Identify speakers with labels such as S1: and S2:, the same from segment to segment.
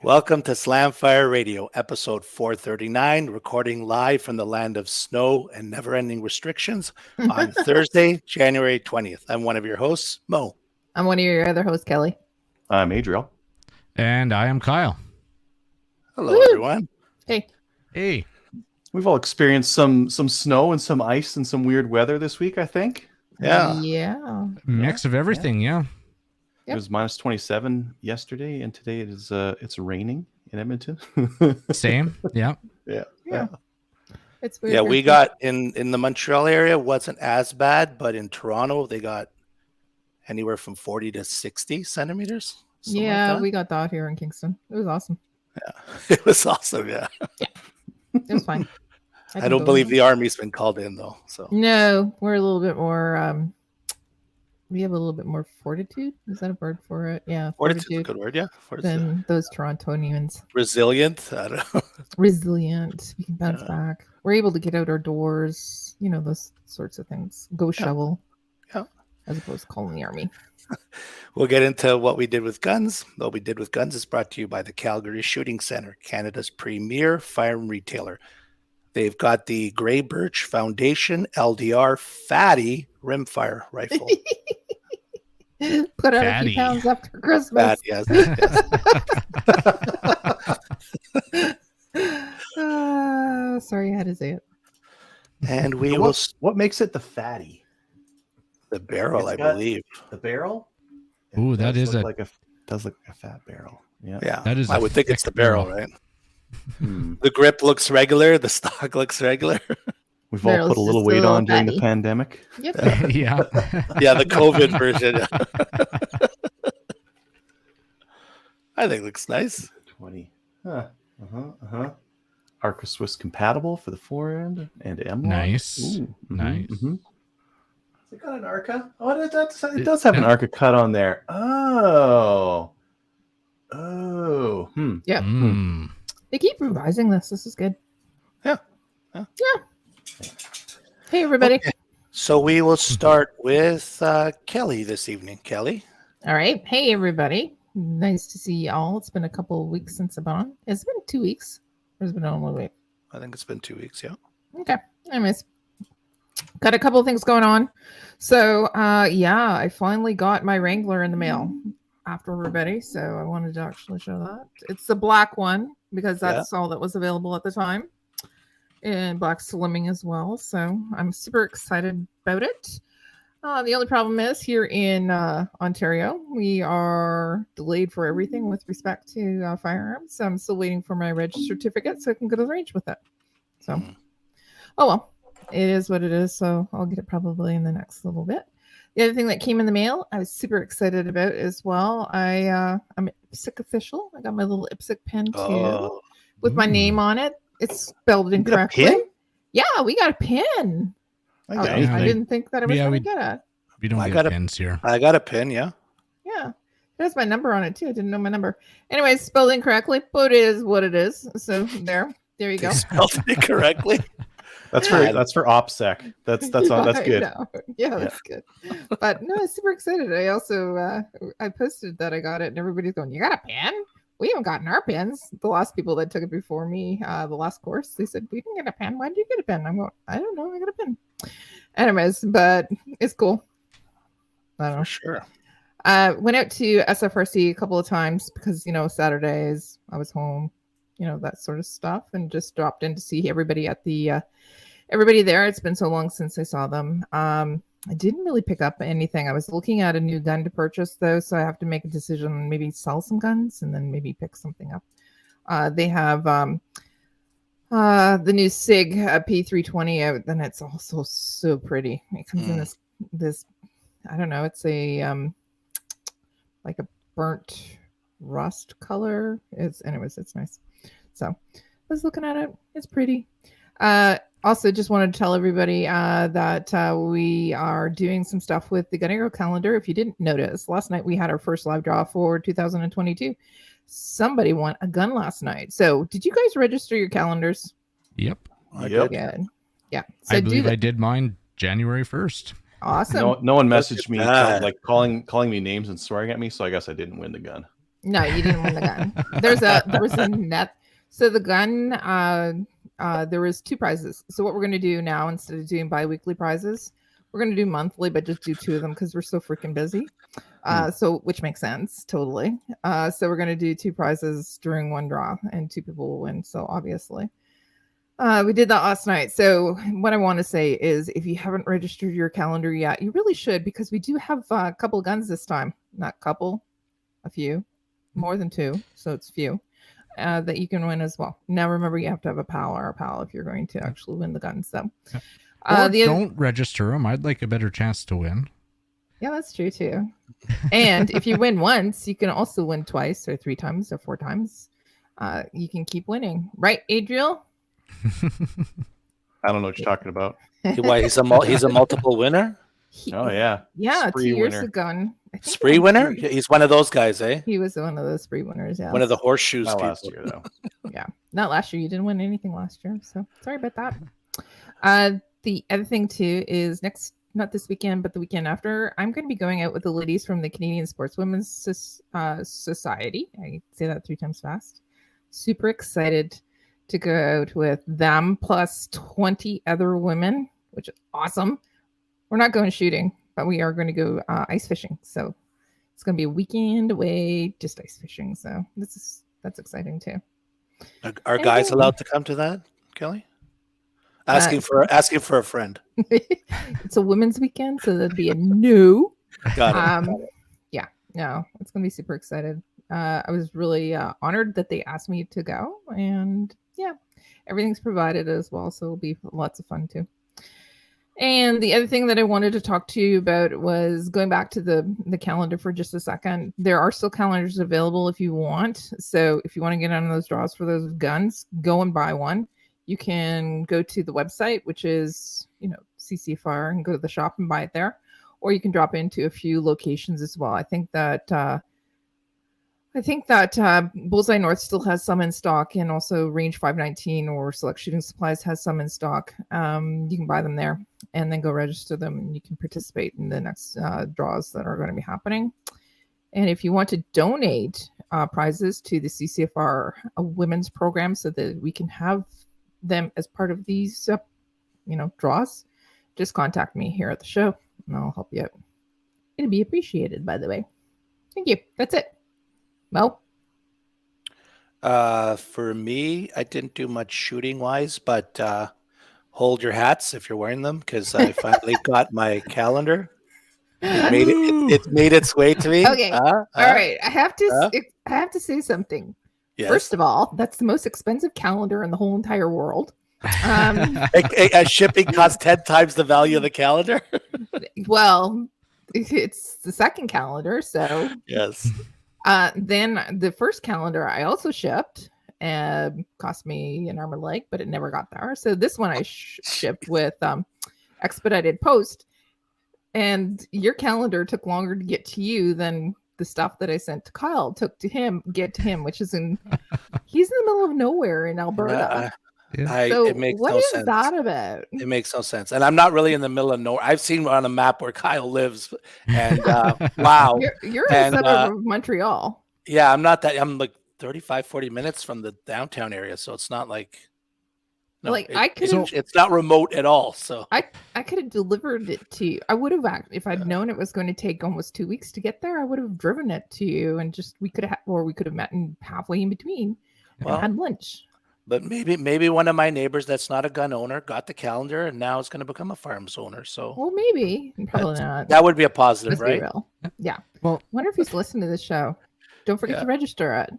S1: Welcome to Slamfire Radio, episode 439, recording live from the land of snow and never-ending restrictions on Thursday, January 20th. I'm one of your hosts, Mo.
S2: I'm one of your other hosts, Kelly.
S3: I'm Adriel.
S4: And I am Kyle.
S1: Hello, everyone.
S2: Hey.
S4: Hey.
S3: We've all experienced some snow and some ice and some weird weather this week, I think.
S2: Yeah.
S4: Mix of everything, yeah.
S3: It was minus 27 yesterday, and today it's raining in Edmonton.
S4: Same, yeah.
S3: Yeah.
S2: It's weird.
S1: Yeah, we got in the Montreal area, wasn't as bad, but in Toronto, they got anywhere from 40 to 60 centimeters.
S2: Yeah, we got that here in Kingston. It was awesome.
S1: Yeah, it was awesome, yeah.
S2: It was fine.
S1: I don't believe the Army's been called in, though. So
S2: no, we're a little bit more... we have a little bit more fortitude. Is that a word for it? Yeah,
S1: fortitude. A good word, yeah.
S2: Than those Torontonians.
S1: Resilient. I don't know.
S2: Resilient. We can bounce back. We're able to get out our doors. You know, those sorts of things. Go shovel.
S1: Yeah.
S2: As opposed to calling the Army.
S1: We'll get into what we did with guns. What we did with guns is brought to you by the Calgary Shooting Center, Canada's premier firearm retailer. They've got the Grey Birch Foundation LDR Fatty rimfire rifle.
S2: Put out a few pounds after Christmas.
S1: Yes.
S2: Sorry, I had to say it.
S1: And we
S3: So
S1: will.
S3: what makes it the fatty?
S1: The barrel, I believe.
S3: The barrel?
S4: Ooh, that is
S3: does look like a fat barrel. Yeah.
S1: Yeah,
S4: that is.
S1: I would think it's the barrel, right? The grip looks regular. The stock looks regular.
S3: We've all put a little weight on during the pandemic.
S2: Yep.
S4: Yeah.
S1: Yeah, the COVID version. I think it looks nice.
S3: 20. Arca Swiss compatible for the forend and M.
S4: Nice.
S3: Ooh,
S4: nice.
S3: Mm-hmm. Has it got an Arca? Oh, it does have an Arca cut on there. Oh.
S2: Yeah. They keep revising this. This is good.
S1: Yeah.
S2: Hey, everybody.
S1: Okay. So we will start with Kelly this evening. Kelly.
S2: All right. Hey, everybody. Nice to see you all. It's been a couple of weeks since I've been on. It's been 2 weeks. Or has it been only a week?
S1: I think it's been 2 weeks, yeah.
S2: Okay. Anyways. Got a couple of things going on. So, I finally got my Wrangler in the mail after everybody. So I wanted to actually show that. It's the black one because that's all that was available at the time. And black slimming as well. So I'm super excited about it. The only problem is here in Ontario, we are delayed for everything with respect to firearms. So I'm still waiting for my reg certificate so I can go to the range with it. So, oh well, it is what it is. So I'll get it probably in the next little bit. The other thing that came in the mail, I was super excited about as well. I'm Ipsec official. I got my little Ipsec Pen too with my name on it. It's spelled incorrectly. Yeah, we got a pin. I didn't think that I was going to get it.
S4: We don't get pins here.
S1: I got a pin, yeah.
S2: Yeah. It has my number on it too. I didn't know my number. Anyway, spelled incorrectly, but it is what it is. So there you go.
S1: Spelled it correctly.
S3: That's for OPSEC. That's good.
S2: Yeah, that's good. But no, I'm super excited. I also I posted that I got it, and everybody's going, "You got a pen? We haven't gotten our pens." The last people that took it before me, the last course, they said, "We didn't get a pen. Why did you get a pen?" I'm going, "I don't know. I got a pen." Anyways, but it's cool. I don't know.
S1: Sure.
S2: Went out to SFRC a couple of times because Saturdays I was home, that sort of stuff, and just dropped in to see everybody at the everybody there. It's been so long since I saw them. I didn't really pick up anything. I was looking at a new gun to purchase though, so I have to make a decision, maybe sell some guns and then maybe pick something up. They have the new Sig P320 out, and it's also so pretty. It comes in this I don't know, it's a like a burnt rust color. It's nice. So I was looking at it. It's pretty. Also, just wanted to tell everybody that we are doing some stuff with the Gun Hero calendar. If you didn't notice, last night we had our first live draw for 2022. Somebody won a gun last night. So did you guys register your calendars?
S4: Yep.
S1: Yep.
S2: Good. Yeah. So
S4: I believe I did mine January 1st.
S2: Awesome.
S3: No one messaged me like calling me names and swearing at me, so I guess I didn't win the gun.
S2: No, you didn't win the gun. There was a net. So the gun, there was 2 prizes. So what we're going to do now, instead of doing bi-weekly prizes, we're going to do monthly, but just do 2 of them because we're so freaking busy. So which makes sense totally. So we're going to do 2 prizes during one draw, and 2 people will win. So obviously, we did that last night. So what I want to say is, if you haven't registered your calendar yet, you really should, because we do have a couple of guns this time. Not couple, a few, more than 2. So it's few. That you can win as well. Now, remember, you have to have a pal or a pal if you're going to actually win the guns. So,
S4: don't register them. I'd like a better chance to win.
S2: Yeah, that's true too. And if you win once, you can also win twice or 3 times or 4 times. You can keep winning, right, Adriel?
S3: I don't know what you're talking about.
S1: Why he's a multiple winner?
S3: Oh yeah,
S2: yeah.
S3: Spree
S2: 2 years
S3: winner.
S2: ago,
S1: Spree winner? He's one of those guys, eh?
S2: He was one of those spree winners. Yeah,
S1: One of the horseshoes
S3: Not
S1: people.
S3: last year though.
S2: Yeah, not last year. You didn't win anything last year, so sorry about that. The other thing too is not this weekend, but the weekend after, I'm going to be going out with the ladies from the Canadian Sportswomen's Society. I say that 3 times fast. Super excited to go out with them plus 20 other women, which is awesome. We're not going shooting, but we are going to go ice fishing. So it's going to be a weekend away, just ice fishing. So that's exciting too.
S1: Are guys allowed to come to that, Kelly? Asking for a friend.
S2: It's a women's weekend, so that'd be a no.
S1: Got it.
S2: Yeah, no, it's gonna be super excited. I was really honored that they asked me to go, and yeah, everything's provided as well, so it'll be lots of fun too. And the other thing that I wanted to talk to you about was going back to the calendar for just a second. There are still calendars available if you want. So if you want to get on those draws for those guns, go and buy one. You can go to the website, which is, CCFR, and go to the shop and buy it there. Or you can drop into a few locations as well. I think that Bullseye North still has some in stock, and also Range 519 or Select Shooting Supplies has some in stock. You can buy them there and then go register them, and you can participate in the next draws that are going to be happening. And if you want to donate prizes to the CCFR women's program so that we can have them as part of these, draws, just contact me here at the show and I'll help you out. It'd be appreciated, by the way. Thank you. That's it. Mo?
S1: For me, I didn't do much shooting wise, but hold your hats if you're wearing them, because I finally got my calendar. It made its way to me.
S2: Okay. All right. I have to say something.
S1: Yes.
S2: First of all, that's the most expensive calendar in the whole entire world.
S1: Shipping costs 10 times the value of the calendar.
S2: Well, it's the second calendar, so
S1: yes.
S2: Then the first calendar I also shipped, cost me an arm and leg, but it never got there. So this one I shipped with expedited post, and your calendar took longer to get to you than the stuff that I sent to Kyle took to get to him, which is he's in the middle of nowhere in Alberta. So
S1: it makes
S2: what
S1: no
S2: is
S1: sense.
S2: that about?
S1: It makes no sense. And I'm not really in the middle of nowhere. I've seen on a map where Kyle lives, and wow.
S2: You're in a suburb of Montreal.
S1: Yeah, I'm not that. I'm like 35, 40 minutes from the downtown area. So it's not like, it's not remote at all. So
S2: I could have delivered it to you. I would have, if I'd known it was going to take almost 2 weeks to get there, I would have driven it to you, and we could have met in halfway in between and had lunch.
S1: But maybe one of my neighbors that's not a gun owner got the calendar and now is going to become a farms owner. So
S2: maybe, probably not.
S1: That would be a positive,
S2: Let's
S1: right?
S2: be real. Yeah.
S4: Well,
S2: I wonder if he's listening to this show. Don't forget to register it.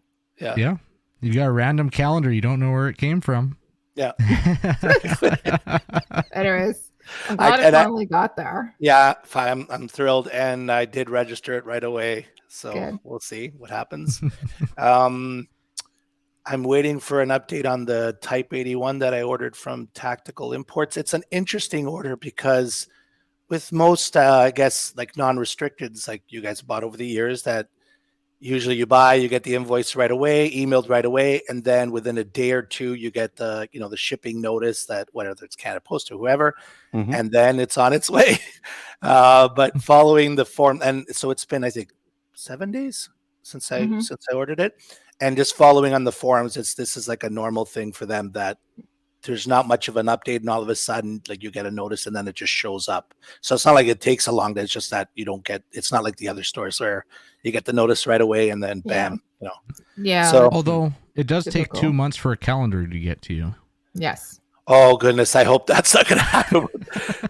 S1: Yeah.
S4: You got a random calendar. You don't know where it came from.
S1: Yeah.
S2: Anyways, I'm glad it finally got there.
S1: Yeah, I'm thrilled, and I did register it right away. So
S2: Good.
S1: We'll see what happens. I'm waiting for an update on the Type 81 that I ordered from Tactical Imports. It's an interesting order because with most, I guess, like non-restricteds, like you guys bought over the years, that usually you buy, you get the invoice right away, emailed right away, and then within a day or two, you get the shipping notice that whether it's Canada Post or whoever, and then it's on its way. But following the form, and so it's been, I think, 7 days since I ordered it, and just following on the forums, this is like a normal thing for them that there's not much of an update, and all of a sudden, like you get a notice, and then it just shows up. So it's not like it takes a long time. It's just that you don't get. It's not like the other stores where you get the notice right away, and then bam, you know.
S2: Yeah.
S1: So
S4: although it does take
S2: typical.
S4: 2 months for a calendar to get to you.
S2: Yes.
S1: oh goodness, I hope that's not gonna happen.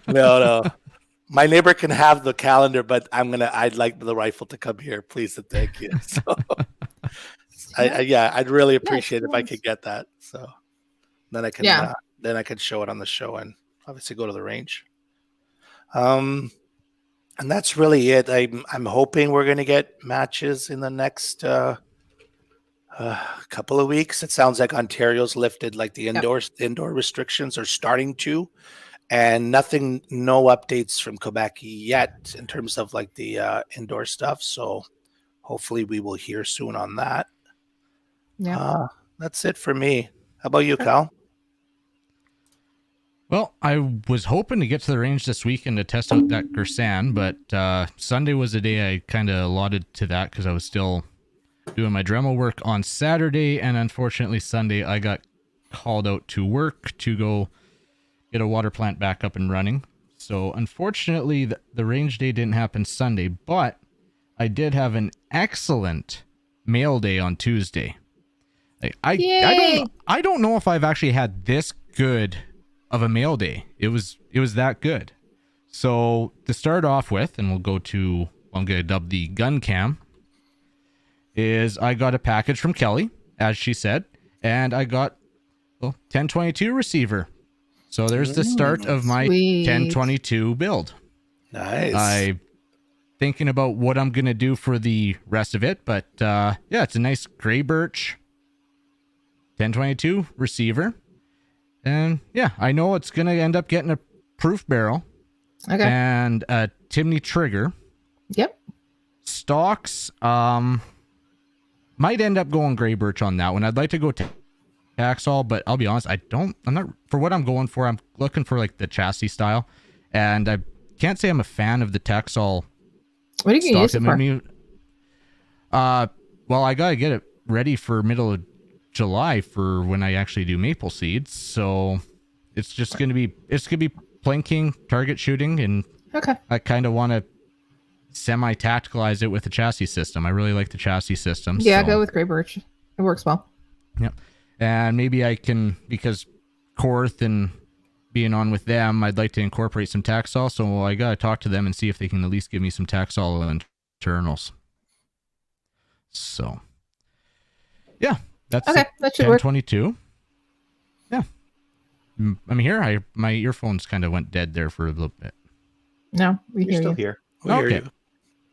S1: No. My neighbor can have the calendar, but I'd like the rifle to come here, please and thank you. So, I'd really appreciate if I could get that. So then I can show it on the show and obviously go to the range. And that's really it. I'm hoping we're going to get matches in the next couple of weeks. It sounds like Ontario's lifted like the indoor restrictions are starting to. And no updates from Quebec yet in terms of like the indoor stuff. So hopefully we will hear soon on that.
S2: Yeah.
S1: That's it for me. How about you, Cal?
S4: Well, I was hoping to get to the range this weekend to test out that Gersan, but Sunday was the day I kind of allotted to that because I was still doing my Dremel work on Saturday. And unfortunately, Sunday I got called out to work to go get a water plant back up and running. So unfortunately, the range day didn't happen Sunday, but I did have an excellent mail day on Tuesday. I don't know if I've actually had this good of a mail day. It was that good. So to start off with, and we'll go to I'm going to dub the gun cam, is I got a package from Kelly, as she said, and I got a 1022 receiver. So there's the start of my 1022 build.
S1: Nice.
S4: I'm thinking about what I'm going to do for the rest of it, but it's a nice gray birch 1022 receiver. And I know it's going to end up getting a proof barrel.
S2: Okay.
S4: And a Timney trigger.
S2: Yep.
S4: Stocks might end up going gray birch on that one. I'd like to go Taxol, but I'll be honest, I'm not for what I'm going for. I'm looking for like the chassis style, and I can't say I'm a fan of the Taxol.
S2: What are you going to use it for?
S4: Well, I gotta get it ready for middle of July for when I actually do maple seeds. So it's just gonna be planking, target shooting, and I kind of want to semi-tacticalize it with the chassis system. I really like the chassis system.
S2: Yeah, go with gray birch. It works well.
S4: Yep. And maybe I can, because Korth and being on with them, I'd like to incorporate some Taxol. So I got to talk to them and see if they can at least give me some Taxol internals. So, that's
S2: okay. That should work.
S4: 1022. Yeah. I'm here. My earphones kind of went dead there for a little bit.
S2: No, we're
S3: still here.
S4: Okay.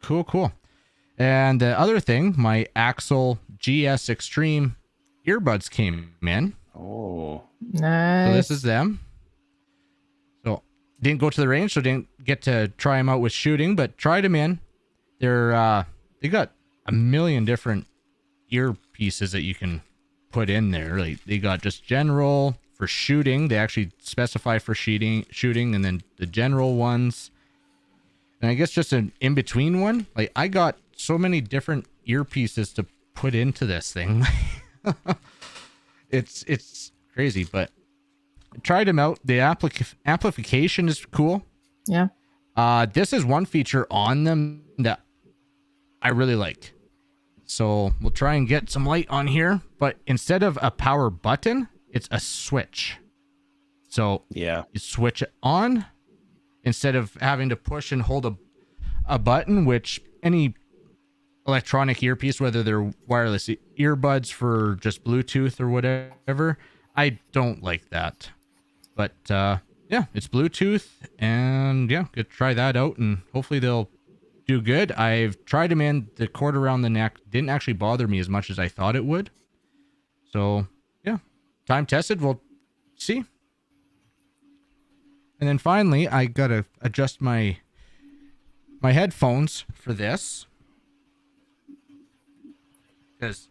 S4: Cool. And the other thing, my Axel GS Extreme earbuds came in.
S3: Oh,
S2: nice.
S4: So this is them. So didn't go to the range, so didn't get to try them out with shooting, but tried them in. They're they got a million different earpieces that you can put in there. Like they got just general for shooting. They actually specify for shooting, and then the general ones. And I guess just an in-between one. Like I got so many different earpieces to put into this thing. It's crazy, but I tried them out. The amplification is cool.
S2: Yeah.
S4: This is one feature on them that I really like. So we'll try and get some light on here, but instead of a power button, it's a switch. So you switch it on instead of having to push and hold a button, which any electronic earpiece, whether they're wireless earbuds for just Bluetooth or whatever, I don't like that. But it's Bluetooth, and could try that out, and hopefully they'll do good. I've tried them in. The cord around the neck didn't actually bother me as much as I thought it would. So time tested, we'll see. And then finally, I gotta adjust my headphones for this, because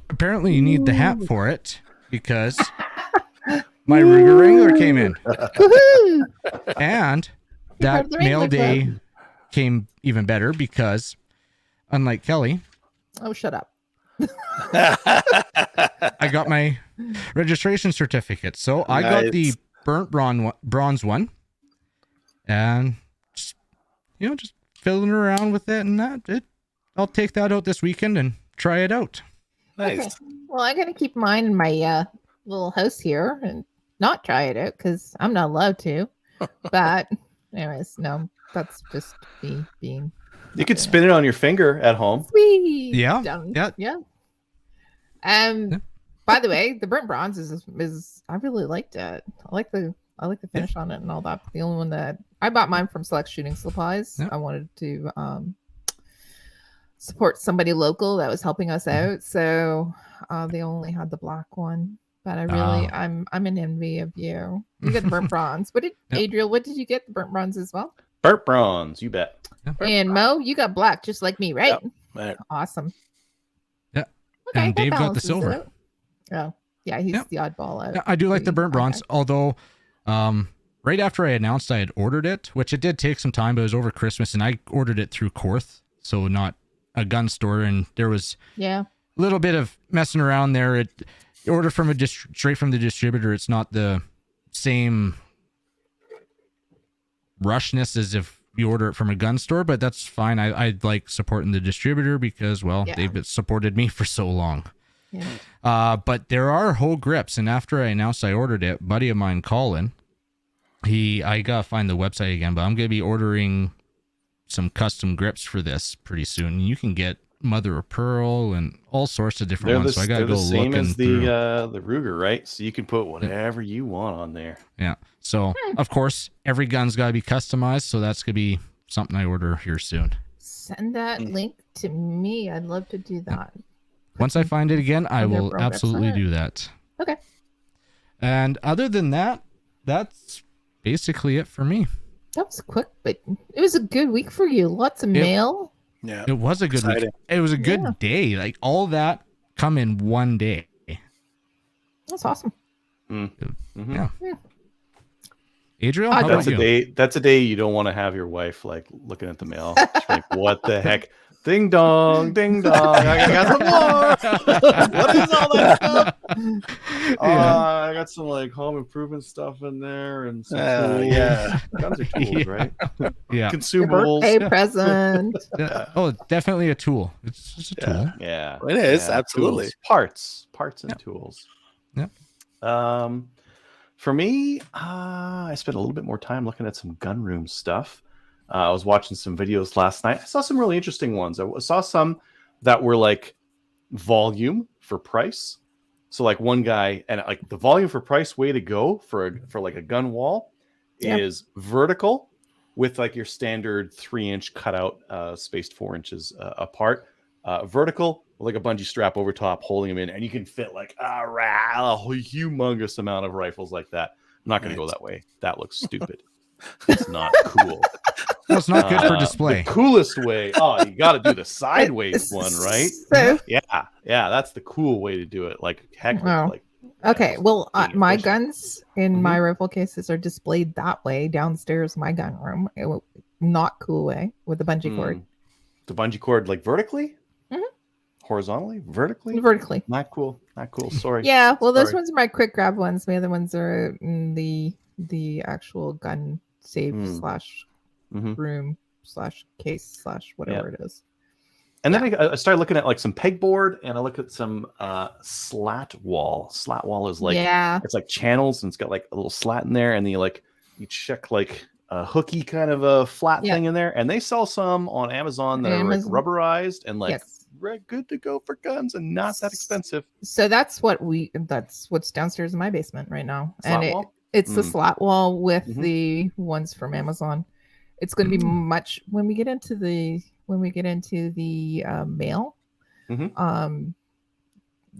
S4: apparently you need the hat for it, because my Ruger Wrangler came in. And that mail day came even better because unlike Kelly,
S2: Oh, shut up.
S4: I got my registration certificate. So I got the
S1: Nice.
S4: burnt bronze one, and just, just fiddling around with it, and I'll take that out this weekend and try it out.
S1: Nice.
S2: Okay. Well, I'm going to keep mine in my little house here and not try it out because I'm not allowed to. But anyways, no, that's just me being...
S3: You could spin it on your finger at home.
S2: Sweet.
S4: Yeah,
S2: Done.
S4: yeah.
S2: Yeah.
S4: Yeah.
S2: By the way, the burnt bronze is I really liked it. I like the finish on it and all that. The only one that I bought mine from Select Shooting Supplies.
S4: Yeah.
S2: I wanted to support somebody local that was helping us out, so they only had the black one. But I really, I'm in envy of you. You get the burnt bronze. What did Adriel? What did you get? The burnt bronze as well.
S3: Burnt bronze, you bet.
S2: And Mo, you got black, just like me, right?
S1: Yep. Right.
S2: Awesome.
S4: Yeah.
S2: Okay,
S4: And
S2: that
S4: Dave got the
S2: balances
S4: silver.
S2: it. Oh, yeah, he's
S4: Yep.
S2: the oddball out.
S4: Yeah, I do like the burnt
S2: Okay.
S4: bronze, although right after I announced I had ordered it, which it did take some time, but it was over Christmas, and I ordered it through Korth, so not a gun store, and there was
S2: Yeah.
S4: a little bit of messing around there. You order from straight from the distributor. It's not the same rushness as if you order it from a gun store, but that's fine. I like supporting the distributor because, well,
S2: Yeah.
S4: they've supported me for so long.
S2: Yeah.
S4: But there are whole grips, and after I announced I ordered it, a buddy of mine, Colin, I gotta find the website again, but I'm gonna be ordering some custom grips for this pretty soon. You can get mother of pearl and all sorts of different ones. So I gotta go
S3: the same
S4: looking
S3: as
S4: through.
S3: the Ruger, right? So you can put whatever you want on there.
S4: Yeah. So of course every gun's gotta be customized. So that's gonna be something I order here soon.
S2: Send that link to me. I'd love to do that.
S4: Once I find it again, I
S2: on their
S4: will
S2: bro grips
S4: absolutely
S2: on it.
S4: do that.
S2: Okay.
S4: And other than that, that's basically it for me.
S2: That was quick, but it was a good week for you. Lots of mail.
S1: Yeah.
S4: It was a good week.
S1: Exciting.
S4: It was a good
S2: Yeah.
S4: day. Like all that come in one day.
S2: That's awesome.
S3: Mm-hmm.
S4: Yeah. Adriel,
S2: I
S4: how
S3: That's
S4: about
S3: a
S4: you?
S3: day. That's a day you don't want to have your wife like looking at the mail. She's like, what the heck? Ding dong, ding dong. I got some more. What is all that stuff? I got some like home improvement stuff in there and some tools.
S1: Yeah.
S3: Guns are tools,
S4: Yeah.
S3: right?
S4: Yeah.
S2: Your
S3: Consumables.
S2: birthday present.
S4: Yeah. Oh, definitely a tool. It's just a tool.
S3: Yeah,
S1: It is,
S3: yeah,
S1: absolutely.
S3: tools. Parts and
S4: Yeah.
S3: tools.
S4: Yeah.
S3: For me, I spent a little bit more time looking at some gun room stuff. I was watching some videos last night. I saw some really interesting ones. I saw some that were like volume for price. So like one guy, and like the volume for price way to go for like a gun wall
S2: Yep.
S3: is vertical with like your standard 3-inch cutout spaced 4 inches apart. Vertical with like a bungee strap over top holding them in, and you can fit like a humongous amount of rifles like that. I'm not going to go that way. That looks stupid. It's not cool.
S4: Well, it's not good for display.
S3: The coolest way. Oh, you got to do the sideways one, right?
S2: So,
S3: Yeah, that's the cool way to do it. Like heck,
S2: Wow.
S3: like
S2: okay. Well,
S3: Pretty
S2: my
S3: efficient.
S2: guns in my rifle cases are displayed that way downstairs in my gun room. Not cool way with the bungee cord.
S3: The bungee cord, like vertically,
S2: Mhm.
S3: horizontally, vertically.
S2: Vertically.
S3: Not cool. Not cool. Sorry.
S2: Yeah, well, those
S3: Sorry.
S2: ones are my quick grab ones. The other ones are in the actual gun safe slash
S3: Mhm.
S2: room slash case slash whatever it is.
S3: And then I started looking at like some pegboard, and I look at some slat wall. Slat wall is like it's like channels, and it's got like a little slat in there, and then you check like a hooky kind of a flat thing in there, and they sell some on Amazon that are like rubberized and like good to go for guns and not that expensive.
S2: So that's what's downstairs in my basement right now,
S3: Slat
S2: and
S3: wall?
S2: it's the slat wall with
S3: Mhm.
S2: the ones from Amazon. It's going to be much when we get into the mail.
S3: Mhm.
S2: I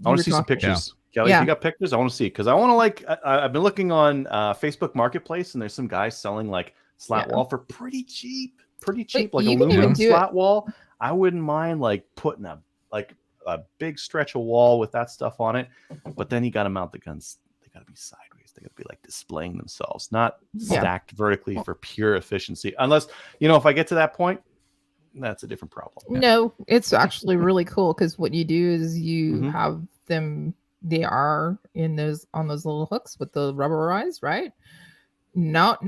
S3: I want to see some pictures. Kelly, if you got pictures, I want to see, because I want to like. I've been looking on Facebook Marketplace, and there's some guys selling like slat wall for pretty cheap, like
S2: you can even
S3: aluminum
S2: do
S3: slat wall. I wouldn't mind like putting a big stretch of wall with that stuff on it, but then you got to mount the guns. They got to be sideways. They got to be like displaying themselves, not stacked vertically for pure efficiency. Unless if I get to that point, that's a different problem. Yeah.
S2: No, it's actually really cool because what you do is you
S3: Mhm.
S2: have them. They are in those on those little hooks with the rubberized, right? Not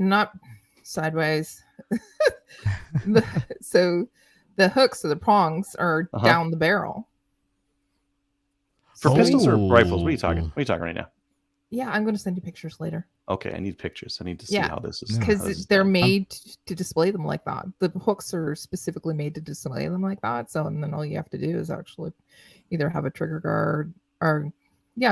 S2: sideways. So the hooks or the prongs are down the barrel.
S3: For
S2: So
S3: pistols or rifles, what are you talking?
S4: Oh.
S3: What are you talking right now?
S2: yeah, I'm going to send you pictures later.
S3: Okay, I need pictures. I need to see
S2: Yeah,
S3: how this is.
S2: because they're made to display them like that. The hooks are specifically made to display them like that. So, and then all you have to do is actually either have a trigger guard or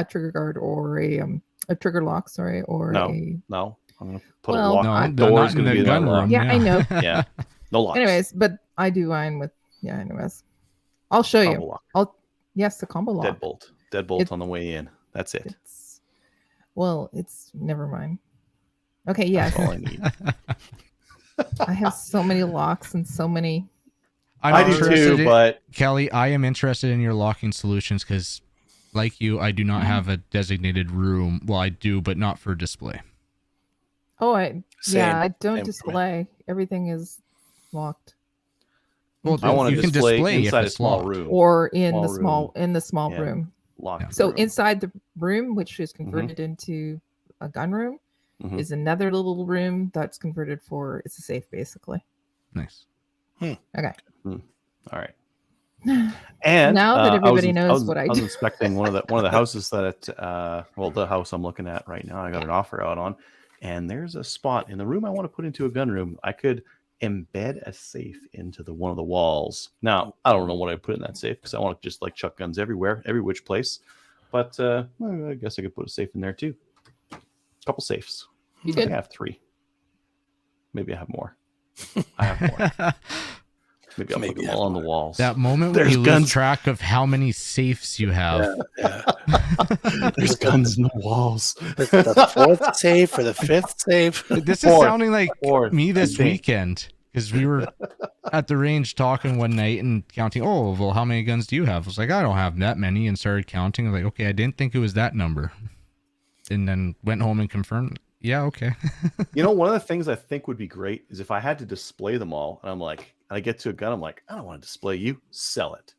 S2: trigger guard or a trigger lock, sorry, or
S3: No,
S2: a
S3: no. I'm gonna put
S2: Well,
S3: a lock.
S4: No,
S3: The door
S4: not
S3: is
S4: in
S3: gonna
S4: the
S3: be
S4: gun
S3: my lock.
S4: room.
S2: yeah, I know.
S3: Yeah, no locks.
S2: Anyways, but I do mine with anyways. I'll show
S3: Combo
S2: you.
S3: lock.
S2: Yes, the combo lock.
S3: Deadbolt on the way in. That's it.
S2: It's never mind. Okay,
S3: That's
S2: yes.
S3: all I need.
S2: I have so many locks and so many.
S3: I do too, but
S4: Kelly, I am interested in your locking solutions because, like you, I do not have a designated room. Well, I do, but not for display.
S2: Oh,
S1: Same.
S2: I don't
S1: Same for me.
S2: display. Everything is locked.
S4: Well,
S3: I want to
S4: you can
S3: display
S4: display if
S3: inside a
S4: it's
S3: small
S4: locked.
S3: room
S2: Or in
S3: Small
S2: the small
S3: room.
S2: in the small
S3: Yeah.
S2: room.
S3: locked.
S2: So
S3: room.
S2: inside the room, which is converted into a gun room,
S3: Mhm.
S2: is another little room that's converted for it's a safe basically.
S4: Nice.
S2: Okay.
S3: All right. And
S2: Now that everybody
S3: I
S2: knows
S3: was,
S2: what I
S3: I was
S2: do.
S3: inspecting one of the houses that the house I'm looking at right now. I got an offer out on, and there's a spot in the room I want to put into a gun room. I could embed a safe into one of the walls. Now I don't know what I put in that safe because I want to just like chuck guns everywhere, every which place. But well, I guess I could put a safe in there too. A couple safes.
S2: You
S3: I think
S2: could.
S3: I have 3. Maybe I have more. I have more. Maybe I'll put them all on the walls.
S4: That moment when
S3: There's
S4: you
S3: guns.
S4: lose track of how many safes you have.
S3: There's guns in the walls.
S1: The 4th safe or the 5th safe.
S4: This is
S3: Fourth.
S4: sounding like
S3: Fourth,
S4: me
S3: I
S4: this
S3: think.
S4: weekend because we were at the range talking one night and counting. Oh, well, how many guns do you have? I was like, I don't have that many, and started counting. I was like, okay, I didn't think it was that number, and then went home and confirmed. Yeah, okay.
S3: You know, one of the things I think would be great is if I had to display them all, and I'm like, I get to a gun, I'm like, I don't want to display you. Sell it.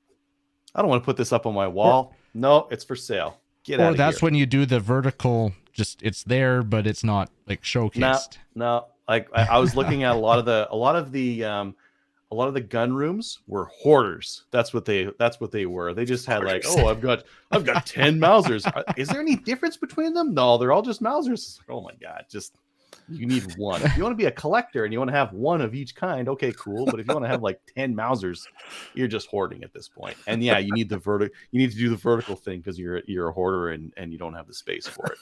S3: I don't want to put this up on my wall. No, it's for sale. Get out
S4: Or
S3: of
S4: that's
S3: here.
S4: when you do the vertical. Just it's there, but it's not like showcased.
S3: No. Like I was looking at a lot of the gun rooms were hoarders. That's what they were. They just had like, oh, I've got 10 Mausers. Is there any difference between them? No, they're all just Mausers. It's like, oh my god, just you need one. If you want to be a collector and you want to have one of each kind, okay, cool. But if you want to have like 10 Mausers, you're just hoarding at this point. And yeah, you need you need to do the vertical thing because you're a hoarder and you don't have the space for it.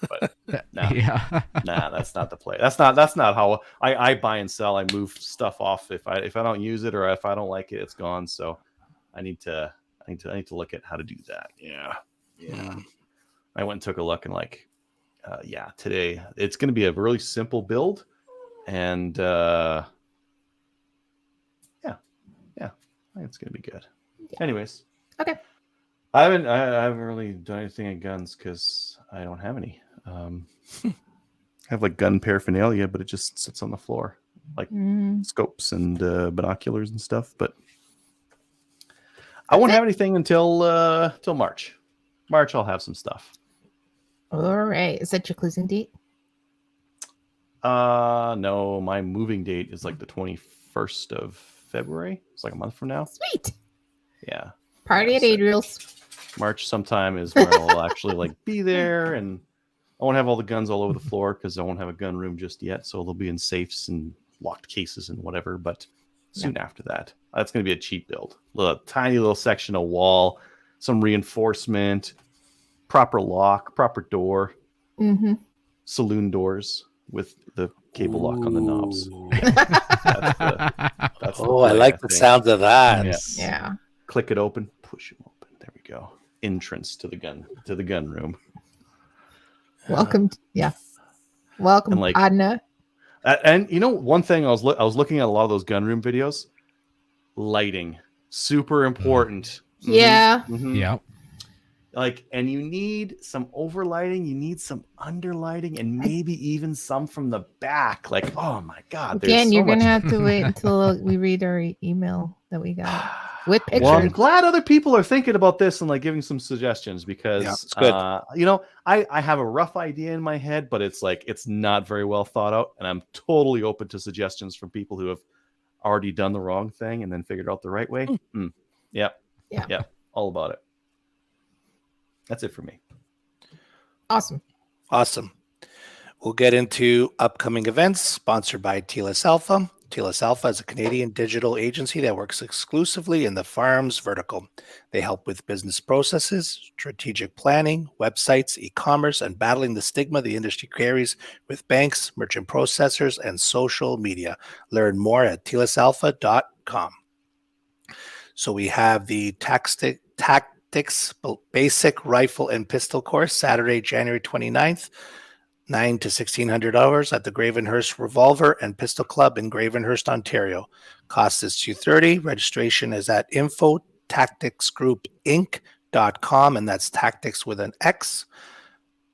S3: But
S4: Yeah.
S3: nah, that's not the play. That's not how I buy and sell. I move stuff off if I don't use it or if I don't like it, it's gone. So I need to look at how to do that. Yeah. I went and took a look and like, today it's going to be a really simple build, and I think it's going to be good.
S2: Yeah.
S3: Anyways,
S2: Okay.
S3: I haven't really done anything in guns because I don't have any. I have like gun paraphernalia, but it just sits on the floor, like scopes and binoculars and stuff. But I won't have anything until March. March, I'll have some stuff.
S2: All right. Is that your closing date?
S3: No, my moving date is like the 21st of February. It's like a month from now.
S2: Sweet.
S3: Yeah.
S2: Party at Adriel's.
S3: March sometime is where I'll actually like be there, and I won't have all the guns all over the floor because I won't have a gun room just yet. So they'll be in safes and locked cases and whatever. But soon after that, that's going to be a cheap build. A tiny little section of wall, some reinforcement, proper lock, proper door, saloon doors with the cable lock on the knobs. That's the
S1: I like the sound of that.
S2: Yeah.
S3: Click it open, push them open. There we go. Entrance to the gun room.
S2: Welcome. Welcome,
S3: And like,
S2: Adna.
S3: And you know, one thing I was looking at a lot of those gun room videos. Lighting, super important.
S2: Yeah.
S4: Yeah.
S3: Like, and you need some overlighting, you need some underlighting, and maybe even some from the back. Like, oh my god!
S2: Again, you're gonna have to wait until we read our email that we got with pictures.
S3: Well, I'm glad other people are thinking about this and like giving some suggestions because
S1: it's good.
S3: I have a rough idea in my head, but it's like it's not very well thought out, and I'm totally open to suggestions from people who have already done the wrong thing and then figured out the right way. Yeah, all about it. That's it for me.
S2: Awesome.
S1: We'll get into upcoming events sponsored by TLS Alpha. TLS Alpha is a Canadian digital agency that works exclusively in the farms vertical. They help with business processes, strategic planning, websites, e-commerce, and battling the stigma the industry carries with banks, merchant processors, and social media. Learn more at tlsalpha.com. So we have the Tactics Basic Rifle and Pistol Course, Saturday, January 29th. $9 to $1,600 at the Gravenhurst Revolver and Pistol Club in Gravenhurst, Ontario. Cost is $230. Registration is at info.tacticsgroupinc.com, and that's tactics with an X.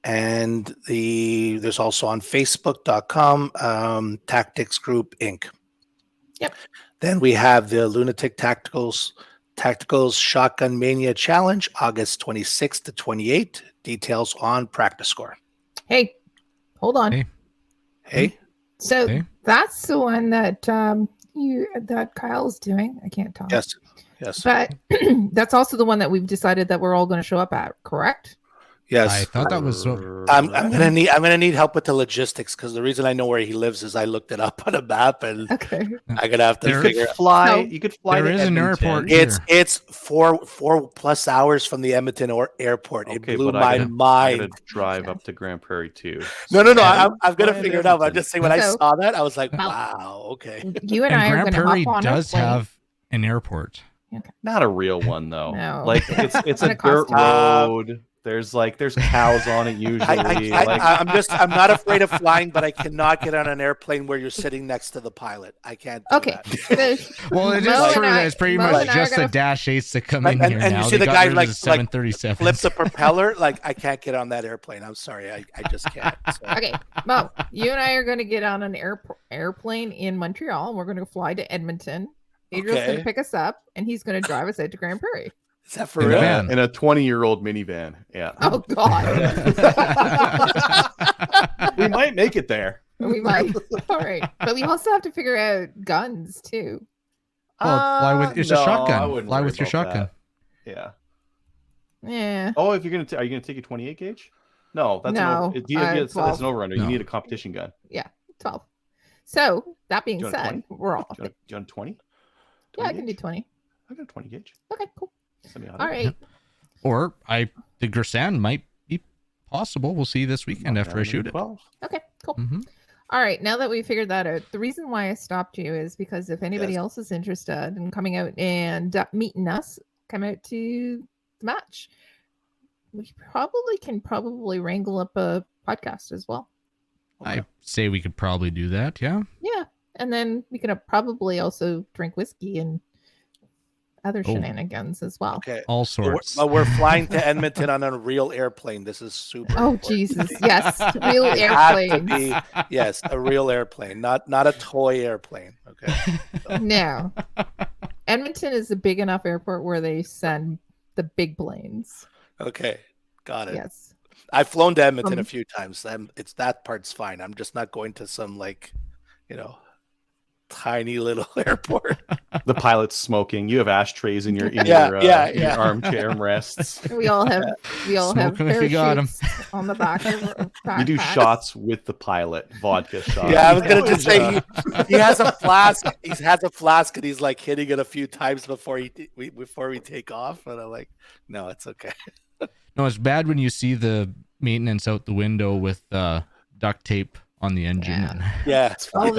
S1: And there's also on facebook.com, Tactics Group Inc.
S2: Yep.
S1: Then we have the Lunatic Tacticals Shotgun Mania Challenge, August 26th to 28th. Details on Practice Score.
S2: Hey. Hold on.
S1: Hey.
S2: So that's the one that that Kyle's doing. I can't talk.
S1: Yes.
S2: But that's also the one that we've decided that we're all going to show up at, correct?
S1: Yes.
S4: I thought that was.
S1: I'm gonna need help with the logistics because the reason I know where he lives is I looked it up on a map and
S2: okay.
S1: I'm gonna have to figure out.
S3: You could fly.
S4: There is an airport.
S1: It's 4+ hours from the Edmonton airport. It blew my mind.
S3: I gotta drive up to Grand Prairie too.
S1: No. I'm gonna figure it out. I'm just saying when I saw that, I was like, wow, okay.
S2: You and I are
S4: Grand
S2: gonna
S4: Prairie
S2: hop on
S4: does have an airport.
S2: Okay.
S3: Not a real one though.
S2: No.
S3: Like it's a dirt road. There's cows on it usually.
S1: I'm not afraid of flying, but I cannot get on an airplane where you're sitting next to the pilot. I can't. Do that.
S4: Well, it is true. It's pretty much just the Dash 8s that come in here
S1: and
S4: now.
S1: You see the guy like
S4: 737.
S1: flip the propeller. Like I can't get on that airplane. I'm sorry, I just can't. So.
S2: Okay, Mo, you and I are going to get on an airplane in Montreal, and we're going to fly to Edmonton. Adriel's going to pick us up, and he's going to drive us out to Grand Prairie.
S1: Is that for real?
S3: In a 20-year-old minivan. Yeah.
S2: Oh God.
S3: We might make it there.
S2: We might. All right, but we also have to figure out guns too.
S4: Well, fly with a shotgun. Fly with your shotgun.
S3: That. Yeah.
S2: Yeah.
S3: Oh, if you're gonna, are you gonna take a 28 gauge? No, that's that's an over-under. No. You need a competition gun.
S2: Yeah, 12. So that being said, we're all.
S3: Do you want 20?
S2: Yeah, I can do 20.
S3: I got a 20 gauge.
S2: Okay, cool. All right.
S4: Yep. Or the Gersan might be possible. We'll see this weekend after I shoot it.
S2: Okay, cool. Mm-hmm. All right. Now that we figured that out, the reason why I stopped you is because if anybody else is interested in coming out and meeting us, come out to the match. We can wrangle up a podcast as well.
S4: Okay. I say we could probably do that. Yeah.
S2: Yeah. And then we could probably also drink whiskey and other shenanigans as well.
S1: Okay.
S4: All sorts.
S1: We're flying to Edmonton on a real airplane. This is super.
S2: Oh, important. Jesus. Yes. Real airplane.
S1: Yes. A real airplane, not a toy airplane. Okay.
S2: So. No. Edmonton is a big enough airport where they send the big planes.
S1: Okay. Got it.
S2: Yes.
S1: I've flown to Edmonton a few times. It's that part's fine. I'm just not going to some tiny little airport.
S3: The pilot's smoking. You have ashtrays in your armchair rests.
S2: We all have parachutes on the back of backpacks.
S3: You do shots with the pilot, vodka shots.
S1: Yeah, I was gonna just say he has a flask. He has a flask and he's like hitting it a few times before we take off. And I'm like, no, it's okay.
S4: No, it's bad when you see the maintenance out the window with duct tape on the engine.
S1: Yeah, it's fine.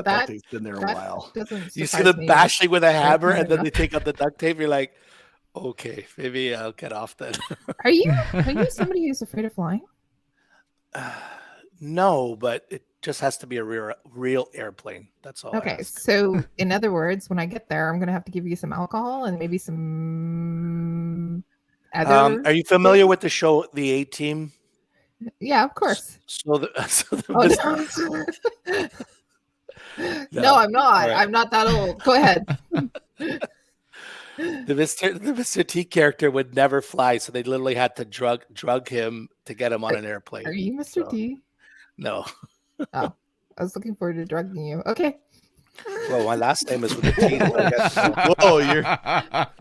S3: That's been there a while.
S1: You see them bashing with a hammer and then they take out the duct tape. You're like, okay, maybe I'll get off then.
S2: Are you somebody who's afraid of flying?
S1: No, but it just has to be a real airplane. That's all.
S2: Okay, so in other words, when I get there, I'm going to have to give you some alcohol and maybe some other.
S1: Are you familiar with the show The A-Team?
S2: Yeah, of course. No, I'm not.
S1: Right.
S2: I'm not that old. Go ahead.
S1: The Mr. T character would never fly, so they literally had to drug him to get him on an airplane.
S2: Are you Mr. T?
S1: No.
S2: Oh, I was looking forward to drugging you. Okay.
S1: Well, my last name is with a T.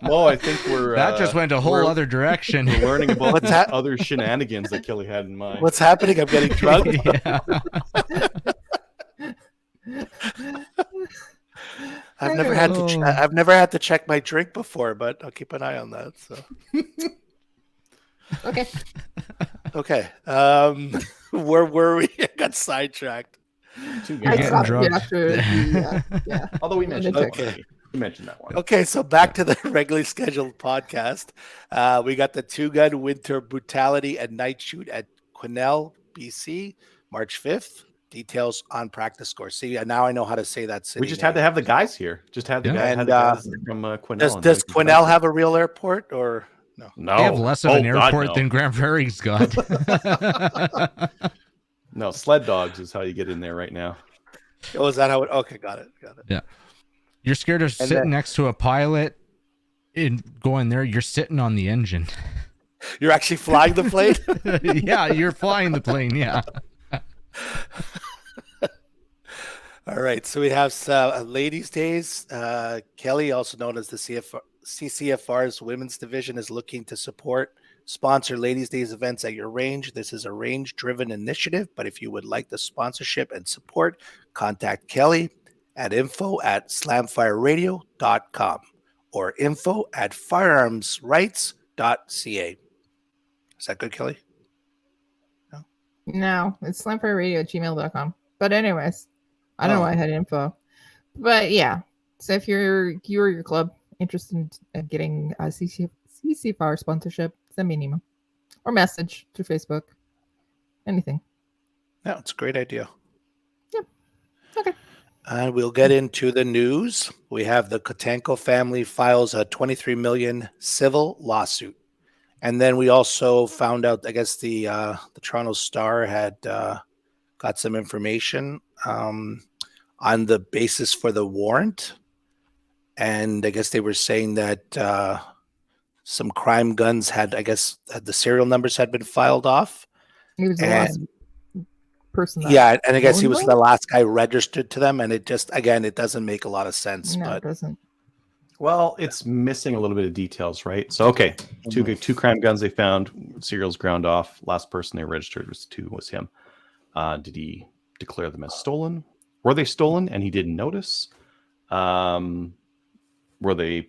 S3: Whoa, I think we're
S4: that just went a whole other direction.
S3: We're learning about other shenanigans that Kelly had in mind.
S1: What's happening? I'm getting drugged. I've never had to check my drink before, but I'll keep an eye on that. So. Okay. Where were we? I got sidetracked.
S2: I stopped you after yeah.
S3: Although we mentioned that one.
S1: Okay, so back to the regularly scheduled podcast. We got the 2-gun winter brutality and night shoot at Quesnel, BC, March 5th. Details on practice score. See, now I know how to say that city.
S3: We just had to have the guys here. Just had the guys, from Quesnel.
S1: Does Quesnel have a real airport or no?
S3: No,
S4: they have less of an airport than Grand Prairie's got.
S3: No, sled dogs is how you get in there right now.
S1: Oh, is that how it? Okay, got it.
S4: Yeah, you're scared of sitting next to a pilot and going there. You're sitting on the engine.
S1: You're actually flying the plane.
S4: Yeah, you're flying the plane. Yeah.
S1: All right, so we have Ladies' Days. Kelly, also known as the CCFR's Women's Division, is looking to sponsor Ladies' Days events at your range. This is a range-driven initiative, but if you would like the sponsorship and support, contact Kelly at info@slamfireradio.com or info@firearmsrights.ca. Is that good, Kelly?
S2: No, it's slamfireradio@gmail.com. But anyways, I don't know why I had info. But yeah, so if you or your club interested in getting a CCFR sponsorship, send me an email or message through Facebook. Anything.
S1: Yeah, it's a great idea.
S2: Yep. Okay.
S1: And we'll get into the news. We have the Kotenko family files a $23 million civil lawsuit. And then we also found out, I guess the Toronto Star had got some information on the basis for the warrant. And I guess they were saying that some crime guns had the serial numbers had been filed off.
S2: He was the last person.
S1: Yeah, and I guess he was the last guy registered to them. And it just, again, it doesn't make a lot of sense.
S2: No,
S1: but
S2: it doesn't.
S3: Well, it's missing a little bit of details, right? So, okay, two crime guns they found, serials ground off. Last person they registered was him. Did he declare them as stolen? Were they stolen and he didn't notice? Were they,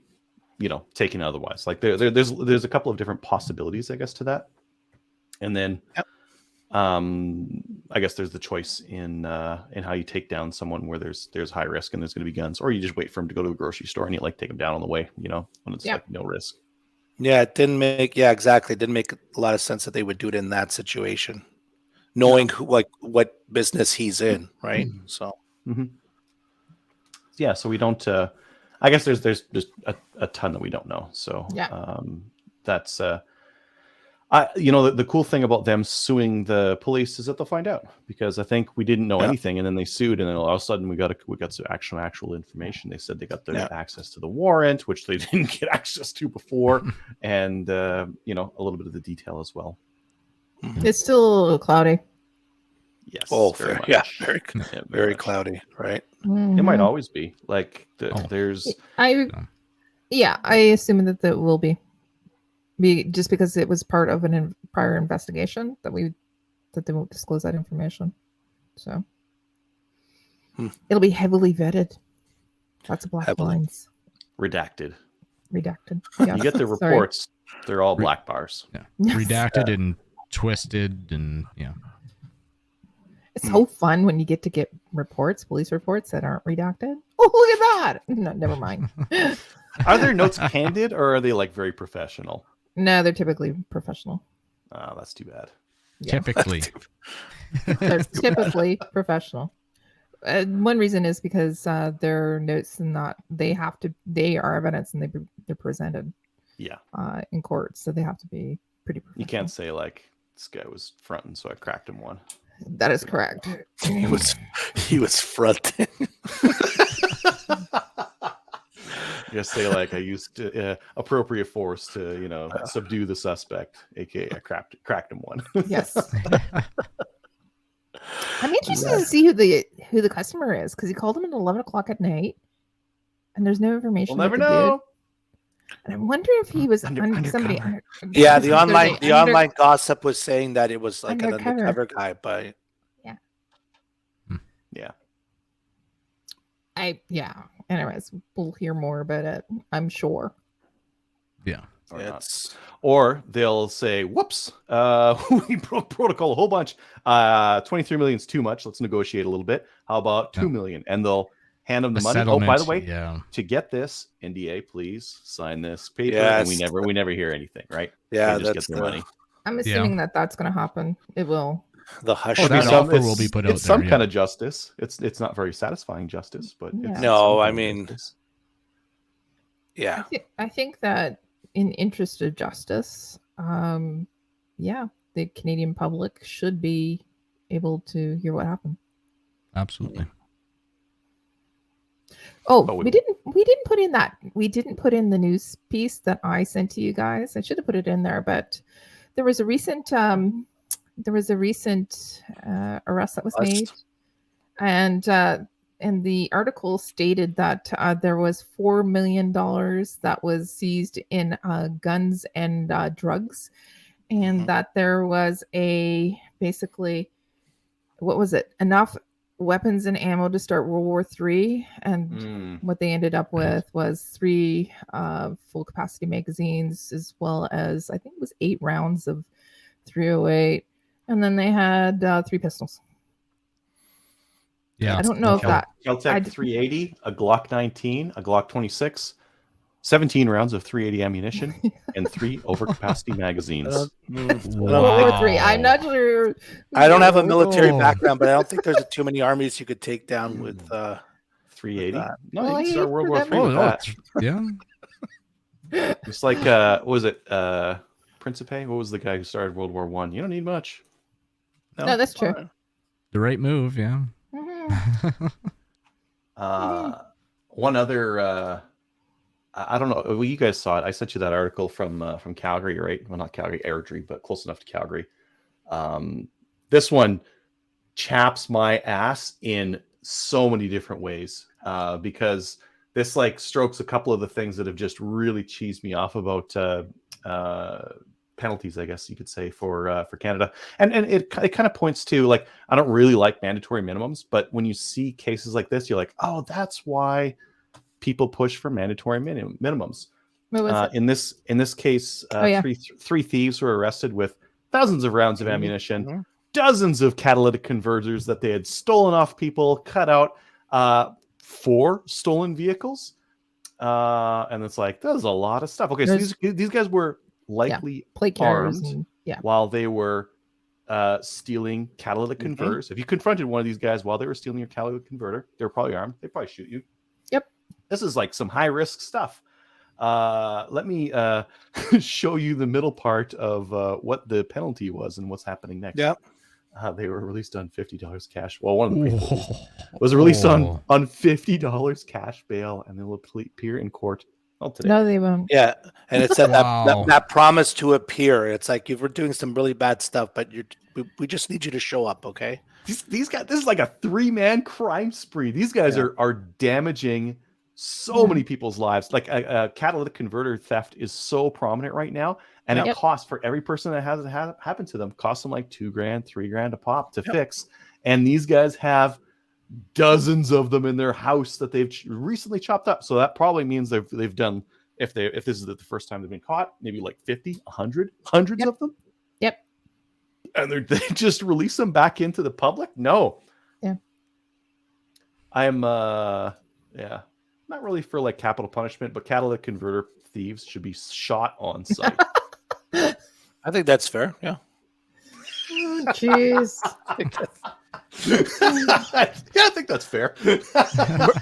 S3: taken otherwise? Like there's a couple of different possibilities, I guess, to that. And then, I guess there's the choice in how you take down someone where there's high risk and there's going to be guns, or you just wait for him to go to the grocery store and you take them down on the way, when it's like no risk.
S1: Yeah, it didn't make exactly. It didn't make a lot of sense that they would do it in that situation, knowing what business he's in, right?
S3: Mm-hmm.
S1: So,
S3: yeah, so we don't. I guess there's just a ton that we don't know. So that's. The cool thing about them suing the police is that they'll find out, because I think we didn't know anything, and then they sued, and then all of a sudden we got some actual information. They said they got access to the warrant, which they didn't get access to before, and a little bit of the detail as well.
S2: It's still cloudy.
S3: Yes.
S1: Oh,
S3: very much.
S1: Yeah, very cloudy, right?
S2: Mm-hmm.
S3: It might always be like there's.
S2: I assume that will be. Just because it was part of a prior investigation that they won't disclose that information, so it'll be heavily vetted. Lots of black lines.
S3: Redacted.
S2: Yes.
S3: You get the reports; they're all black bars.
S4: Yeah, redacted and twisted, and
S2: It's so fun when you get reports, police reports that aren't redacted. Oh, look at that! No, never mind.
S3: Are their notes candid, or are they very professional?
S2: No, they're typically professional.
S3: Oh, that's too bad.
S2: Yeah.
S4: Typically.
S2: They're typically professional. One reason is because their notes they are evidence and they're presented in court, so they have to be pretty professional.
S3: You can't say this guy was fronting, so I cracked him one.
S2: That is correct.
S1: He was fronting.
S3: Just say like I used appropriate force to subdue the suspect, aka I cracked him one.
S2: Yes. I'm interested to see who the customer is because he called him at 11 o'clock at night, and there's no information.
S3: We'll never know.
S2: And I wonder if he was somebody.
S1: Yeah, the online gossip was saying that it was like
S2: undercover.
S1: an undercover guy, but
S2: yeah. Anyways, we'll hear more about it, I'm sure.
S4: Yeah.
S3: Or they'll say, whoops, we broke protocol a whole bunch. 23 million is too much. Let's negotiate a little bit. How about 2 million? And they'll hand them the money. Oh, by the way, to get this NDA, please sign this paper.
S1: Yes.
S3: And we never hear anything, right?
S1: Yeah,
S3: just get the money.
S2: I'm assuming that's going to happen. It will.
S1: The hush.
S4: Offer will be put out.
S3: It's some kind of justice. It's not very satisfying justice, but
S1: yeah.
S2: I think that in interest of justice, the Canadian public should be able to hear what happened.
S4: Absolutely.
S2: Oh, we didn't put in that. We didn't put in the news piece that I sent to you guys. I should have put it in there, but there was a recent arrest that was made, and the article stated that there was $4 million that was seized in guns and drugs, and that there was enough weapons and ammo to start World War III, and what they ended up with was 3 full capacity magazines, as well as I think it was 8 rounds of .308, and then they had 3 pistols.
S4: Yeah,
S2: I don't know if that
S3: Kel-Tec 380, a Glock 19, a Glock 26, 17 rounds of .380 ammunition, and 3 overcapacity magazines.
S2: Wow. 3. I'm not sure.
S1: I don't have a military background, but I don't think there's too many armies you could take down with
S3: 380.
S1: No,
S3: you can start World War III with that.
S4: Yeah.
S3: It's like what was it? Principe? What was the guy who started World War I? You don't need much.
S2: No, that's true.
S4: The right move, yeah.
S3: One other I don't know. Well, you guys saw it. I sent you that article from Calgary, right? Well, not Calgary, Airdrie, but close enough to Calgary. This one chaps my ass in so many different ways because this like strokes a couple of the things that have just really cheesed me off about penalties, I guess you could say, for Canada. And it kind of points to, like, I don't really like mandatory minimums, but when you see cases like this, you're like, oh, that's why people push for mandatory minimums. In this case, three thieves were arrested with thousands of rounds of ammunition, dozens of catalytic converters that they had stolen off people, cut out 4 stolen vehicles. And it's like, there's a lot of stuff. Okay, so these guys were likely armed while they were stealing catalytic converters. If you confronted one of these guys while they were stealing your catalytic converter, they were probably armed. They'd probably shoot you.
S2: Yep.
S3: This is like some high risk stuff. Let me show you the middle part of what the penalty was and what's happening next.
S1: Yep.
S3: They were released on $50 cash. Well, one of them was released on $50 cash bail, and they'll appear in court. Today.
S2: No, they won't.
S1: Yeah, and it said that promise to appear. It's like, you were doing some really bad stuff, but we just need you to show up, okay?
S3: These guys, this is like a 3-man crime spree. These guys are damaging so many people's lives. Like a catalytic converter theft is so prominent right now, and it costs, for every person that has it happen to them, costs them like $2,000, $3,000 a pop to fix. And these guys have dozens of them in their house that they've recently chopped up. So that probably means they've done, if this is the first time they've been caught, maybe like 50, 100, hundreds of them.
S2: Yep.
S3: And they just release them back into the public? No.
S2: Yeah.
S3: I'm not really for like capital punishment, but catalytic converter thieves should be shot on site.
S1: I think that's fair. Yeah.
S2: Jeez.
S3: I think that's fair.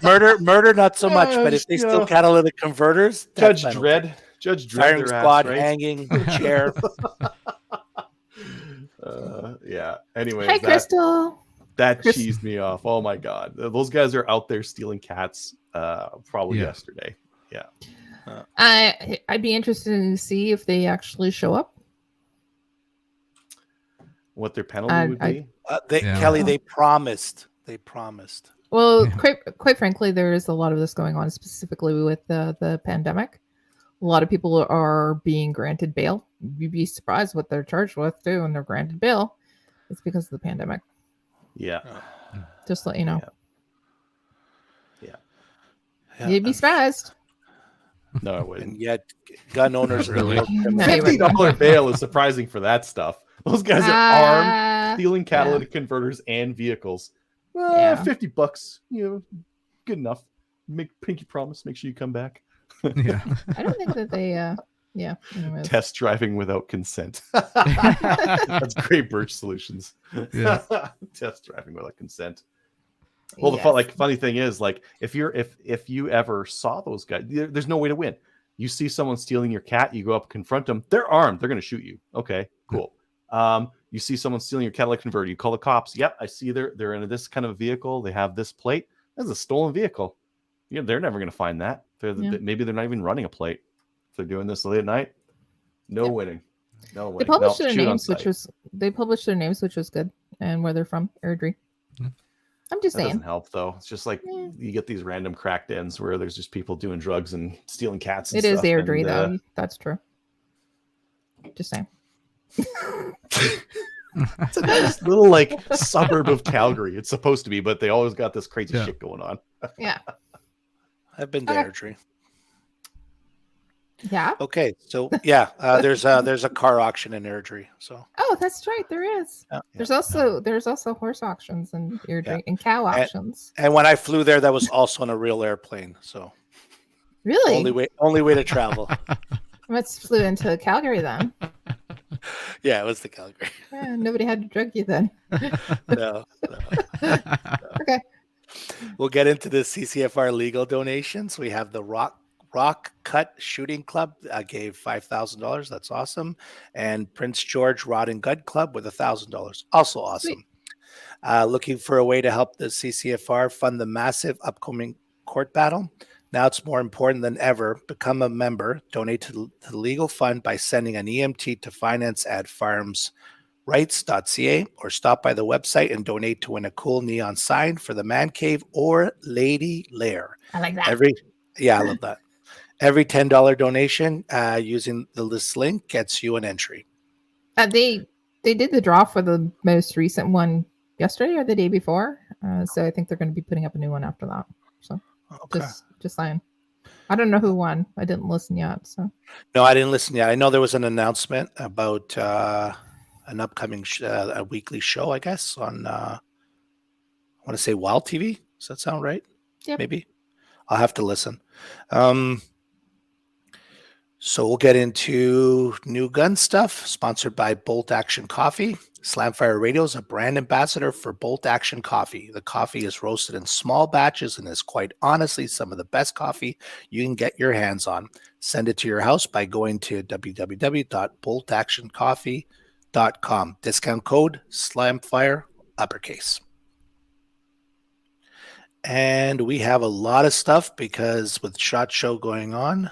S1: murder, not so much. But if they steal catalytic converters,
S3: Judge Dredd,
S1: firing squad, hanging chair.
S3: Yeah. Anyways,
S2: Hi, Crystal.
S3: That cheesed me off. Oh my god, those guys are out there stealing cats. Probably yesterday. Yeah.
S2: I'd be interested to see if they actually show up.
S3: What their penalty would be?
S1: Kelly, they promised.
S2: Well, quite frankly, there is a lot of this going on, specifically with the pandemic. A lot of people are being granted bail. You'd be surprised what they're charged with too, and they're granted bail. It's because of the pandemic.
S3: Yeah.
S2: Just to let you know.
S3: Yeah.
S2: You'd be surprised.
S3: No, I wouldn't.
S1: And yet, gun owners are
S4: Really?
S3: $50 bail is surprising for that stuff. Those guys are armed, stealing catalytic converters and vehicles. $50, good enough. Make pinky promise. Make sure you come back.
S4: Yeah.
S2: I don't think that they.
S3: Test driving without consent. That's great, Birch Solutions.
S4: Yeah.
S3: Test driving without consent. Well, the funny thing is, like, if you ever saw those guys, there's no way to win. You see someone stealing your cat, you go up, confront them. They're armed. They're going to shoot you. Okay, cool. You see someone stealing your catalytic converter, you call the cops. Yep, I see they're in this kind of vehicle. They have this plate. That's a stolen vehicle. They're never going to find that. Maybe they're not even running a plate. If they're doing this late at night, no winning. No winning.
S2: They published their names, which was good, and where they're from, Airdrie. I'm just saying.
S3: Doesn't help though. It's just like you get these random cracked ends where there's just people doing drugs and stealing cats. And
S2: it is Airdrie though. That's true. Just saying.
S3: It's a nice little like suburb of Calgary. It's supposed to be, but they always got this crazy shit going on.
S2: Yeah.
S1: I've been to Airdrie.
S2: Yeah.
S1: Okay, so there's a car auction in Airdrie. So.
S2: Oh, that's right. There is. Yeah. There's also horse auctions in Airdrie and cow auctions.
S1: And when I flew there, that was also on a real airplane. So.
S2: Really?
S1: Only way to travel.
S2: Let's flew into Calgary then.
S1: Yeah, it was the Calgary.
S2: Yeah, nobody had to drug you then.
S1: No.
S2: Okay.
S1: We'll get into the CCFR legal donations. We have the Rock Cut Shooting Club gave $5,000. That's awesome. And Prince George Rod and Gun Club with $1,000. Also awesome. Looking for a way to help the CCFR fund the massive upcoming court battle. Now it's more important than ever. Become a member. Donate to the legal fund by sending an EMT to finance@firearmsrights.ca or stop by the website and donate to win a cool neon sign for the Man Cave or Lady Lair.
S2: I like that.
S1: I love that. Every $10 donation using this link gets you an entry.
S2: They did the draw for the most recent one yesterday or the day before. So I think they're going to be putting up a new one after that. So just saying. I don't know who won. I didn't listen yet. So
S1: no, I didn't listen yet. I know there was an announcement about an upcoming a weekly show, I guess, on I want to say Wild TV. Does that sound right?
S2: Yeah.
S1: Maybe. I'll have to listen. So we'll get into new gun stuff, sponsored by Bolt Action Coffee. Slamfire Radio is a brand ambassador for Bolt Action Coffee. The coffee is roasted in small batches and is quite honestly some of the best coffee you can get your hands on. Send it to your house by going to www.boltactioncoffee.com. Discount code SLAMFIRE, uppercase. And we have a lot of stuff because with SHOT Show going on,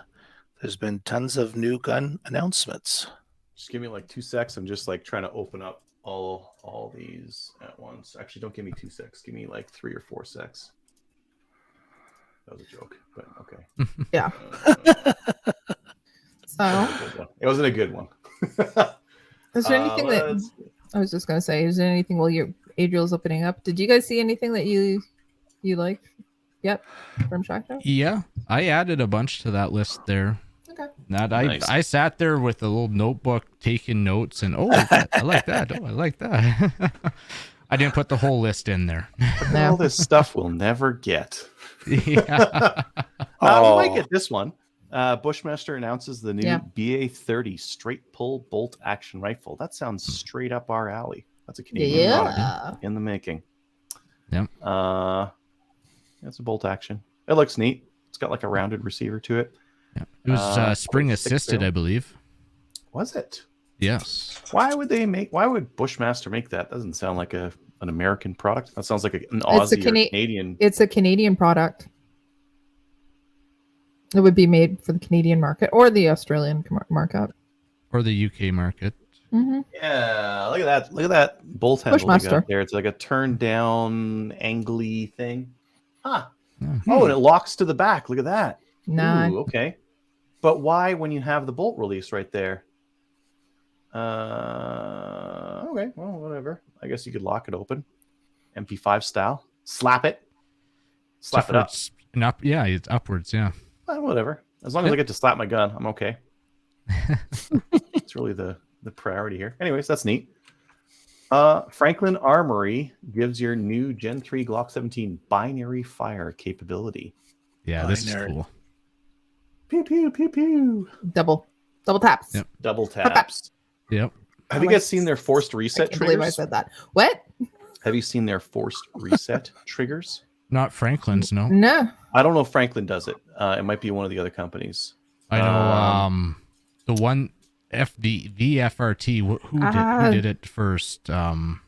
S1: there's been tons of new gun announcements.
S3: Just give me like 2 secs. I'm just like trying to open up all these at once. Actually, don't give me 2 secs. Give me like 3 or 4 secs. That was a joke, but okay.
S2: Yeah. So
S3: it wasn't a good one.
S2: Is there anything that I was just gonna say? Is there anything while Adriel's opening up? Did you guys see anything that you like? Yep, from SHOT Show?
S4: Yeah, I added a bunch to that list there.
S2: Okay.
S4: I sat there with a little notebook taking notes and I like that. Oh, I like that. I didn't put the whole list in there.
S3: All this stuff we'll never get.
S4: Yeah.
S3: We might get this one. Bushmaster announces the new BA-30 straight pull bolt action rifle. That sounds straight up our alley. That's a Canadian product in the making.
S4: Yep.
S3: It's a bolt action. It looks neat. It's got like a rounded receiver to it.
S4: Yeah. It was spring assisted, I believe.
S3: Was it?
S4: Yes.
S3: Why would Bushmaster make that? Doesn't sound like an American product. That sounds like an
S2: It's
S3: Aussie or Canadian.
S2: It's a Canadian product. It would be made for the Canadian market or the Australian market.
S4: Or the UK market.
S2: Mm-hmm.
S3: Yeah, look at that. Look at that bolt handle they
S2: Bushmaster.
S3: got there. It's like a turn down, angly thing. Huh.
S4: Mm-hmm.
S3: Oh, and it locks to the back. Look at that.
S2: Nah.
S3: Ooh, okay. But why when you have the bolt release right there? Okay, well, whatever. I guess you could lock it open. MP5 style. Slap it. Slap it up.
S4: Yeah, it's upwards, yeah.
S3: Whatever. As long as I get to slap my gun, I'm okay. It's really the priority here. Anyways, that's neat. Franklin Armory gives your new Gen 3 Glock 17 binary fire capability.
S4: Yeah, this is cool.
S3: Pew, pew, pew, pew.
S2: Double taps.
S4: Yep.
S3: Double taps.
S4: Yep.
S3: Have you guys seen their forced reset
S2: I can't
S3: triggers?
S2: believe I said that. What?
S3: Have you seen their forced reset triggers?
S4: Not Franklin's, no.
S2: No.
S3: I don't know if Franklin does it. It might be one of the other companies.
S4: I know the one VFRT who did it first. Someone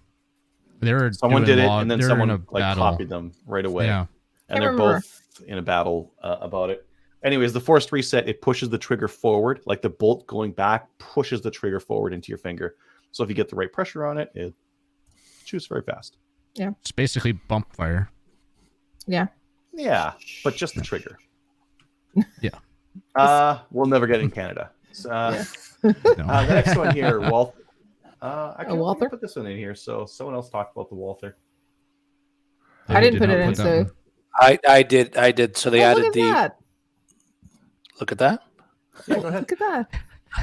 S3: did it, and then someone copied them right away.
S4: Yeah.
S3: And they're both in a battle about it. Anyways, the forced reset, it pushes the trigger forward, like the bolt going back pushes the trigger forward into your finger. So if you get the right pressure on it, it shoots very fast.
S2: Yeah.
S4: It's basically bump fire.
S2: Yeah.
S3: Yeah, but just the trigger.
S4: Yeah.
S3: We'll never get it in Canada. So,
S2: Yeah.
S3: the next one here, Walther.
S2: Walther?
S3: Put this one in here. So someone else talked about the Walther.
S2: I didn't put it in, so
S1: I did. So they added
S2: that.
S1: Look at that.
S3: Yeah, go ahead.
S2: Look at that.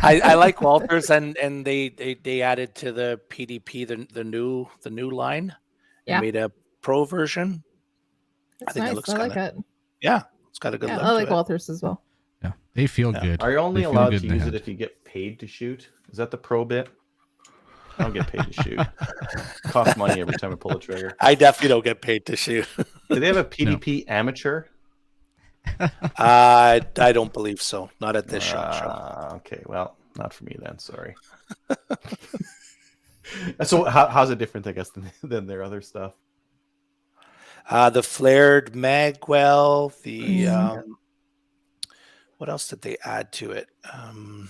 S1: I like Walters, and they added to the PDP the new line.
S2: Yeah.
S1: And made a pro version.
S2: That's
S1: I think
S2: nice.
S1: it looks
S2: I like it.
S1: Yeah, it's got a good
S2: Yeah,
S1: look.
S2: I like
S1: to it.
S2: Walters as well.
S4: Yeah. They feel good.
S3: Are you only
S4: They feel
S3: allowed
S4: good
S3: to
S4: in the
S3: use it
S4: hand.
S3: if you get paid to shoot? Is that the pro bit? I don't get paid to shoot. Costs money every time I pull the trigger.
S1: I definitely don't get paid to shoot.
S3: Do they have a PDP amateur?
S1: I don't believe so. Not at this shot.
S3: Okay, well, not for me then. Sorry. So how's it different, I guess, than their other stuff?
S1: The flared magwell. What else did they add to it? I'm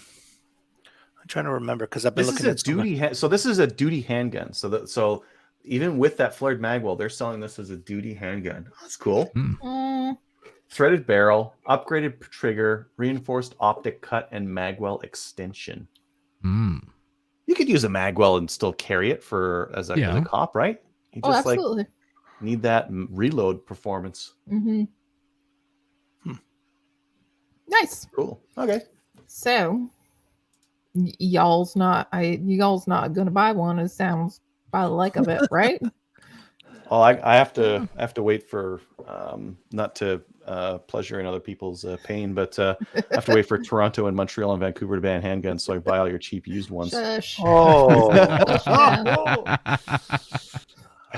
S1: trying to remember because I've been looking at
S3: so this is a duty handgun. So even with that flared magwell, they're selling this as a duty handgun. Oh, that's cool. Threaded barrel, upgraded trigger, reinforced optic cut, and magwell extension. You could use a magwell and still carry it as a cop, right? You just
S2: absolutely.
S3: Need that reload performance.
S2: Nice.
S3: Cool. Okay.
S2: So y'all's not gonna buy one. It sounds by the like of it, right?
S3: Oh, I have to wait for not to pleasure in other people's pain, but I have to wait for Toronto and Montreal and Vancouver to ban handguns, so I buy all your cheap used ones.
S2: Shush.
S1: Oh,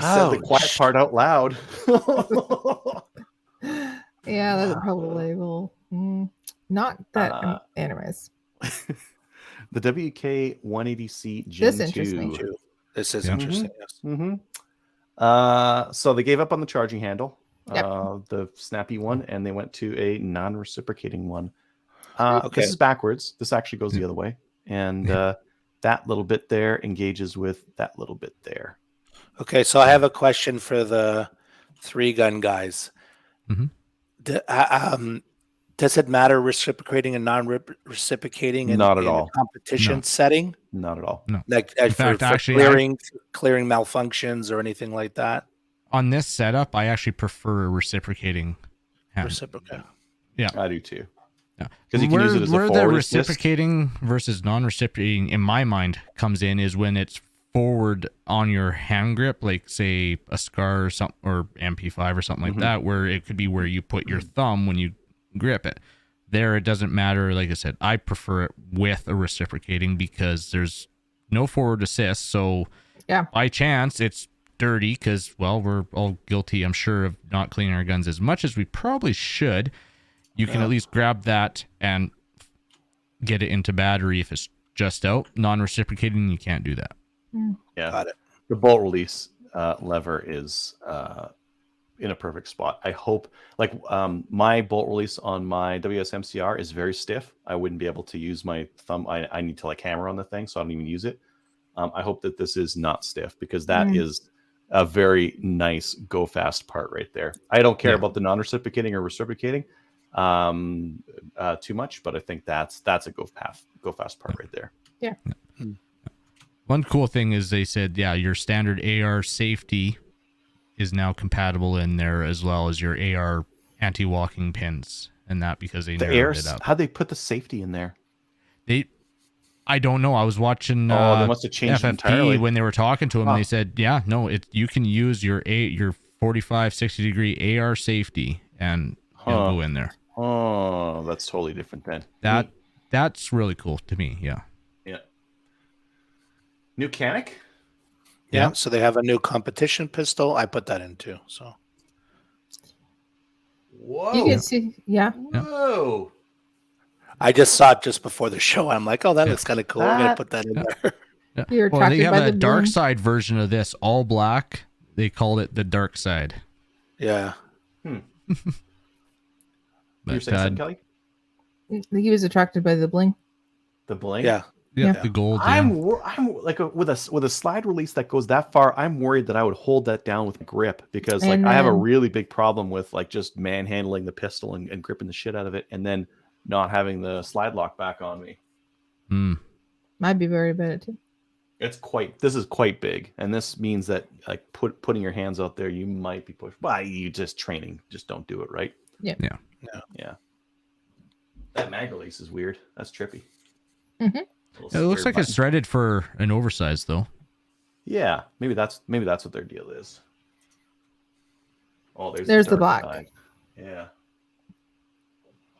S3: I said the quiet part out loud.
S2: Yeah, that probably will. Not that. Anyways,
S3: the WK 180C Gen
S2: This interests
S3: 2.
S2: me.
S1: this is interesting. Yes.
S3: So they gave up on the charging handle,
S2: Yep.
S3: the snappy one, and they went to a non-reciprocating one.
S1: Okay.
S3: This is backwards. This actually goes the other way. And that little bit there engages with that little bit there.
S1: Okay, so I have a question for the 3-gun guys. Does it matter reciprocating and non-reciprocating in
S3: Not at
S1: a
S3: all.
S1: competition setting?
S3: Not at all.
S4: No.
S1: Like
S4: In
S1: for
S4: fact, actually,
S1: clearing malfunctions or anything like that?
S4: On this setup, I actually prefer a reciprocating hand.
S1: Reciprocate.
S3: I do too.
S4: Yeah.
S3: Because you can use it as a
S4: where the
S3: forward assist.
S4: reciprocating versus non-reciprocating, in my mind, comes in is when it's forward on your hand grip, like say a SCAR or something, or MP5 or something like that, where it could be where you put your thumb when you grip it. There, it doesn't matter. Like I said, I prefer it with a reciprocating because there's no forward assist. So by chance, it's dirty because, well, we're all guilty, I'm sure, of not cleaning our guns as much as we probably should. You can at least grab that and get it into battery if it's just out. Non-reciprocating, you can't do that.
S3: Yeah,
S1: Got it.
S3: the bolt release lever is in a perfect spot. I hope, like, my bolt release on my WSMCR is very stiff. I wouldn't be able to use my thumb. I need to like hammer on the thing, so I don't even use it. I hope that this is not stiff, because that is a very nice go fast part right there. I don't care about the non-reciprocating or reciprocating too much, but I think that's a go fast part right there.
S2: Yeah.
S4: One cool thing is they said, your standard AR safety is now compatible in there, as well as your AR anti-walking pins, and that because they narrowed it up.
S3: How'd they put the safety in there?
S4: I don't know. I was watching
S3: they must have changed
S4: FFP
S3: entirely
S4: when they were talking to him. And they said, you can use your 45, 60 degree AR safety, and it'll go in there.
S3: Oh, that's totally different then.
S4: That's really cool to me. Yeah.
S3: New Canic?
S1: Yeah, so they have a new competition pistol. I put that in too. So.
S3: Whoa.
S2: You can see,
S3: Whoa.
S1: I just saw it just before the show. I'm like, oh, that looks kind of cool. I'm gonna put that in there.
S4: Yeah.
S2: You're
S4: Well, they
S2: attracted
S4: have
S2: by
S4: a
S2: the
S4: dark
S2: bling.
S4: side version of this, all black. They called it the dark side.
S1: Yeah.
S3: You
S4: But,
S3: were saying something, Kelly?
S2: He was attracted by the bling.
S3: The bling?
S1: Yeah.
S4: the gold.
S3: I'm like with a slide release that goes that far. I'm worried that I would hold that down with grip, because like I have a really big problem with like just manhandling the pistol and gripping the shit out of it, and then not having the slide lock back on me.
S2: Might be very bad too.
S3: This is quite big, and this means that like putting your hands out there, you might be pushed by you just training. Just don't do it, right?
S2: Yeah.
S3: That mag release is weird. That's trippy.
S4: It looks like it's threaded for an oversized though.
S3: Yeah, maybe that's what their deal is. Oh,
S2: there's the black.
S3: Side. Yeah.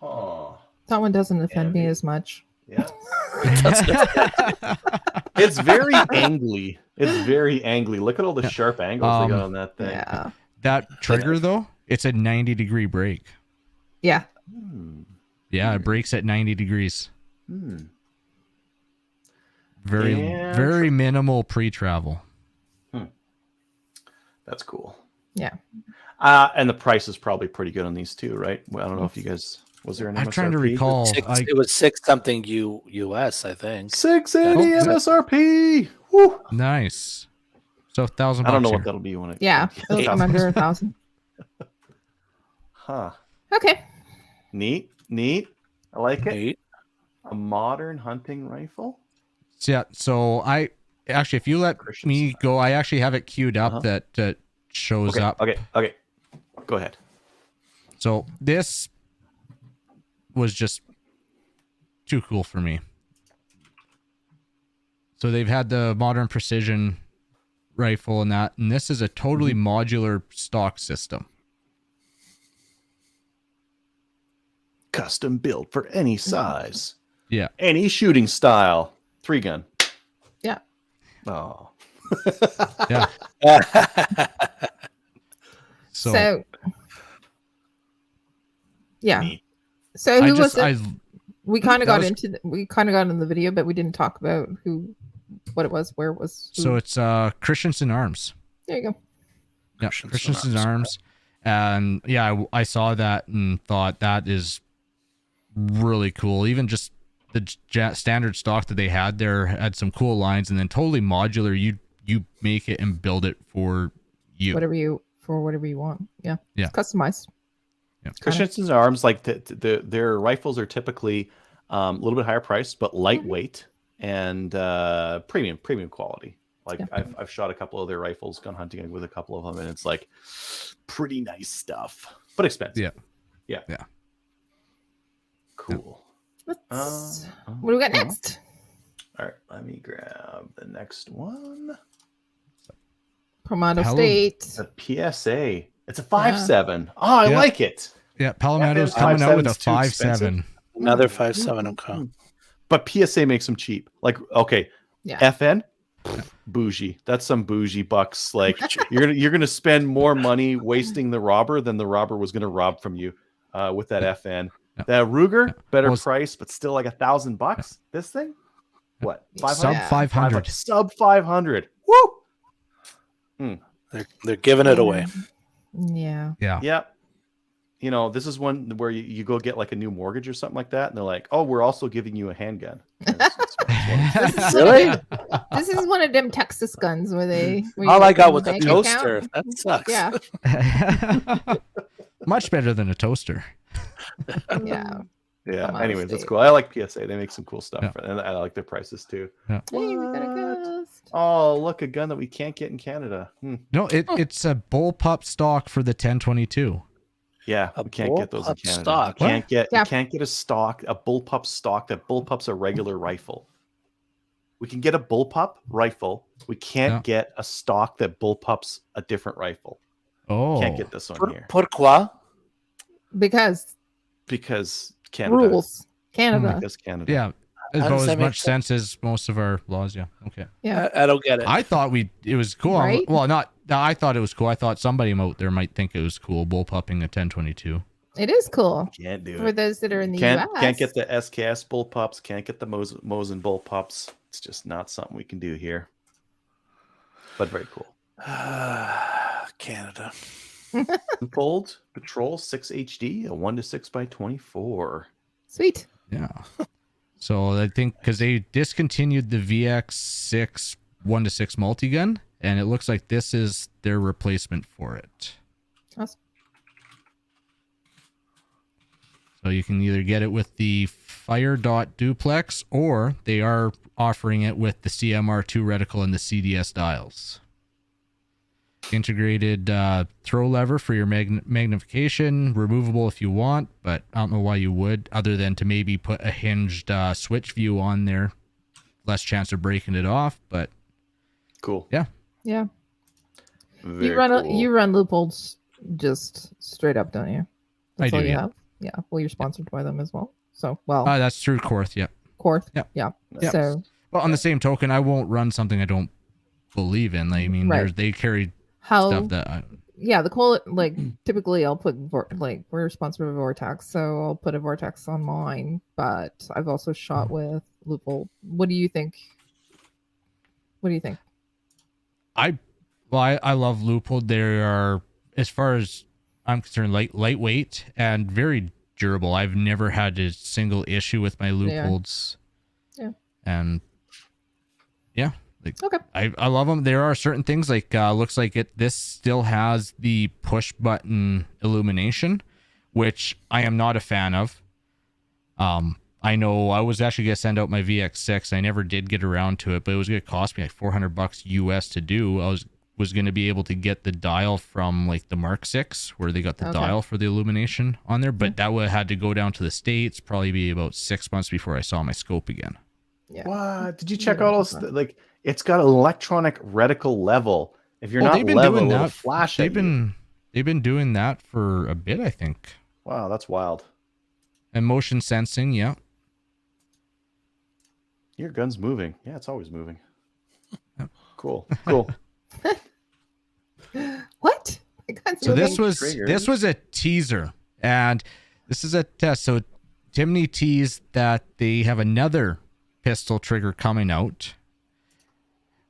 S3: Oh.
S2: That one doesn't offend me as much.
S3: Yeah. It's very angly. It's very angly. Look at all the sharp angles they got on that thing.
S2: Yeah.
S4: That trigger though, it's a 90-degree break.
S2: Yeah.
S4: Yeah, it breaks at 90 degrees. Very minimal pre-travel.
S3: That's cool.
S2: Yeah.
S3: And the price is probably pretty good on these too, right? Well, I don't know if you guys was there an MSRP?
S4: I'm trying to recall.
S1: It was 6 something US, I think.
S3: 680 MSRP. Woo.
S4: Nice. So $1,000.
S3: I don't know what that'll be when it.
S2: Yeah. It'll come under 1,000.
S3: Huh.
S2: Okay.
S3: Neat. I like it.
S1: Neat.
S3: A modern hunting rifle.
S4: Yeah. So I actually, if you let me go, I actually have it queued up that shows up.
S3: Okay. Go ahead.
S4: So this was just too cool for me. So they've had the modern precision rifle and that, and this is a totally modular stock system.
S3: Custom built for any size.
S4: Yeah.
S3: Any shooting style. 3-gun.
S2: Yeah.
S3: Oh.
S4: Yeah. So
S2: yeah.
S3: Neat.
S2: So who was it? We kind of got into the video, but we didn't talk about what it was, where it was. Who.
S4: So it's Christensen Arms.
S2: There you go.
S4: Yeah, Christensen Arms. And yeah, I saw that and thought that is really cool. Even just the standard stock that they had there had some cool lines, and then totally modular. You make it and build it for you.
S2: Whatever you want. Yeah. It's customized.
S4: Yeah.
S3: Christensen's Arms, like their rifles are typically a little bit higher priced, but lightweight and premium quality. Like I've shot a couple of their rifles, gone hunting with a couple of them, and it's like pretty nice stuff, but expensive. Yeah. Cool.
S2: What do we got next?
S3: All right, let me grab the next one.
S2: Palmetto State.
S3: The PSA. It's a 5.7. Oh, I like it.
S4: Yeah, Palomado's coming out with a 5.7.
S1: Another 5.7. Okay.
S3: But PSA makes them cheap. Like, okay, FN, bougie. That's some bougie bucks. Like you're gonna spend more money wasting the robber than the robber was gonna rob from you with that FN. That Ruger, better price, but still like $1,000. This thing, What?
S4: Sub 500.
S3: Sub 500. Woo!
S1: They're giving it away.
S2: Yeah.
S4: Yeah.
S3: Yep. You know, this is one where you go get like a new mortgage or something like that, and they're like, "Oh, we're also giving you a handgun."
S1: Really?
S2: This is one of them Texas guns where they. Where
S1: All
S2: you
S1: I got
S2: open
S1: was
S2: the
S1: a
S2: bank
S1: toaster.
S2: account.
S1: That sucks.
S2: Yeah.
S4: Much better than a toaster.
S2: Yeah.
S3: Yeah.
S2: Come on,
S3: Anyways, that's
S2: Steve.
S3: cool. I like PSA. They make some cool stuff,
S4: Yeah.
S3: and I like their prices too.
S4: Yeah.
S2: Hey, we got a
S3: What?
S2: ghost.
S3: Oh, look, a gun that we can't get in Canada.
S4: No, it's a bullpup stock for the 1022.
S3: Yeah,
S1: A
S3: we can't get those in
S1: bullpup
S3: Canada.
S1: stock?
S3: You can't get
S2: Yeah.
S3: you can't get a bullpup stock. That bullpup's a regular rifle. We can get a bullpup rifle. We can't get a stock that bullpup's a different rifle.
S4: Oh.
S3: Can't get this one here
S1: Pourquoi?
S2: Because
S3: because Canada.
S2: rules. Canada.
S3: Because Canada.
S4: Yeah.
S1: How
S4: About
S1: does
S4: as
S1: that make
S4: much sense as most of our laws. Yeah. Okay.
S2: Yeah.
S1: I don't get it.
S4: I thought it was cool.
S2: Right?
S4: I thought it was cool. I thought somebody out there might think it was cool bullpupping a 1022.
S2: It is cool
S3: Can't do
S2: for
S3: it.
S2: those that are in the
S3: Can't
S2: US.
S3: get the SKS bullpups. Can't get the Mosin bullpups. It's just not something we can do here. But very cool.
S1: Canada.
S3: Fold Patrol 6 HD, a 1:6x24.
S2: Sweet.
S4: Yeah. So I think because they discontinued the VX6 1:6 multigun, and it looks like this is their replacement for it.
S2: Awesome.
S4: So you can either get it with the Fire Dot Duplex, or they are offering it with the CMR2 reticle and the CDS dials. Integrated throw lever for your magnification, removable if you want, but I don't know why you would, other than to maybe put a hinged switch view on there. Less chance of breaking it off, but
S3: Cool.
S2: Yeah.
S3: Very
S2: You run
S3: cool.
S2: you run loopholes just straight up, don't you? That's
S4: I
S2: all
S4: do,
S2: you
S4: yeah.
S2: have. Yeah. Well, you're sponsored by them as well. So, well,
S4: that's through Korth, yeah.
S2: Korth.
S4: Yeah.
S2: Yeah.
S4: Yeah.
S2: So,
S4: Well, on the same token, I won't run something I don't believe in. I mean,
S2: Right.
S4: they carry
S2: how?
S4: stuff that
S2: Yeah, the cool. Like typically, I'll put we're sponsored by Vortex, so I'll put a Vortex on mine. But I've also shot with loophole. What do you think? What do you think?
S4: I love loophole. They are, as far as I'm concerned, lightweight and very durable. I've never had a single issue with my loopholes.
S2: Yeah.
S4: And yeah, like
S2: Okay.
S4: I love them. There are certain things like looks like this still has the push button illumination, which I am not a fan of. I know I was actually gonna send out my VX6. I never did get around to it, but it was gonna cost me like $400 US to do. I was gonna be able to get the dial from like the Mark 6, where they got the
S2: Okay.
S4: dial for the illumination on there, but that would had to go down to the States, probably be about 6 months before I saw my scope again.
S2: Yeah.
S3: What? Did you
S2: Yeah,
S3: check out all
S2: that's
S3: this? Like, it's got an electronic reticle level. If you're not level, it'll flash at you.
S4: They've been doing that for a bit, I think.
S3: Wow, that's wild.
S4: And motion sensing, yeah.
S3: Your gun's moving. Yeah, it's always moving.
S4: Yep.
S3: Cool.
S2: What?
S4: So this
S3: Triggers.
S4: was a teaser, and this is a test. So Timney teased that they have another pistol trigger coming out.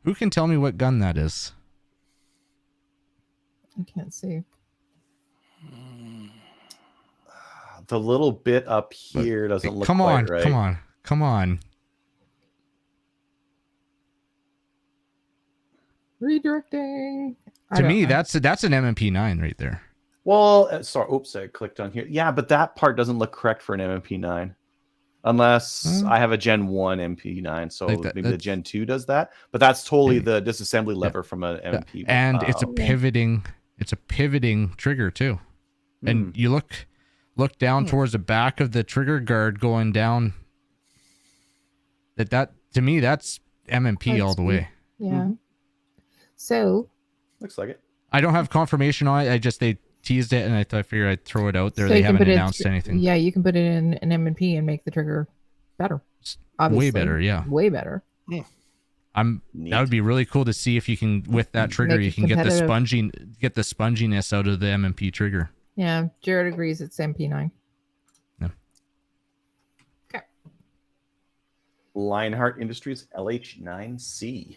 S4: Who can tell me what gun that is?
S2: I can't see.
S3: The little bit up here doesn't look
S4: Come on,
S3: quite right.
S4: come on.
S2: Redirecting. I
S4: To
S2: don't
S4: me,
S2: know.
S4: that's an MMP9 right there.
S3: Well, sorry. Oops, I clicked on here. Yeah, but that part doesn't look correct for an MP9. Unless I have a Gen 1 MP9, so
S4: Like that-
S3: maybe the
S4: that's-
S3: Gen 2 does that. But that's totally
S4: Maybe.
S3: the disassembly lever from an MP.
S4: And it's a
S3: Wow.
S4: pivoting trigger too. And
S3: Hmm.
S4: you look down towards the back of the trigger guard going down. That to me, that's MMP all the way.
S2: Yeah. So
S3: Looks like it.
S4: I don't have confirmation on it. They teased it, and I figured I'd throw it out there.
S2: so
S4: They
S2: you can
S4: haven't
S2: put it-
S4: announced anything.
S2: Yeah, you can put it in an M&P and make the trigger better. Obviously.
S4: Way better, yeah.
S2: Way better.
S3: Neat.
S4: That would be really cool to see if you can, with that trigger,
S2: Make
S4: you
S2: it
S4: can get the
S2: competitive.
S4: sponginess out of the MMP trigger.
S2: Yeah, Jared agrees it's MP9.
S3: Lionheart Industries LH9C.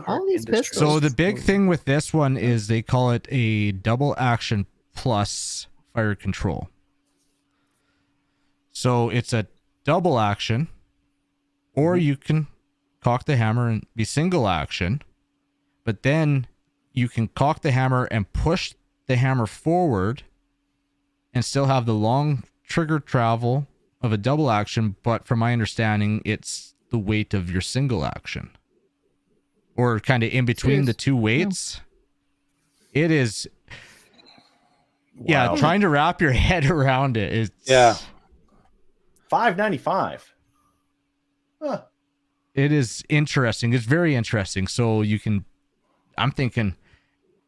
S2: All these pistols.
S4: So the big thing with this one is they call it a double action plus fire control. So it's a double action, or you can cock the hammer and be single action, but then you can cock the hammer and push the hammer forward and still have the long trigger travel of a double action, but from my understanding, it's the weight of your single action. Or kind of in between the two weights. Yeah. It is...
S3: Wow.
S4: Yeah, trying to wrap your head around it is...
S1: Yeah.
S3: $595. Huh.
S4: It is interesting. It's very interesting. So you can... I'm thinking...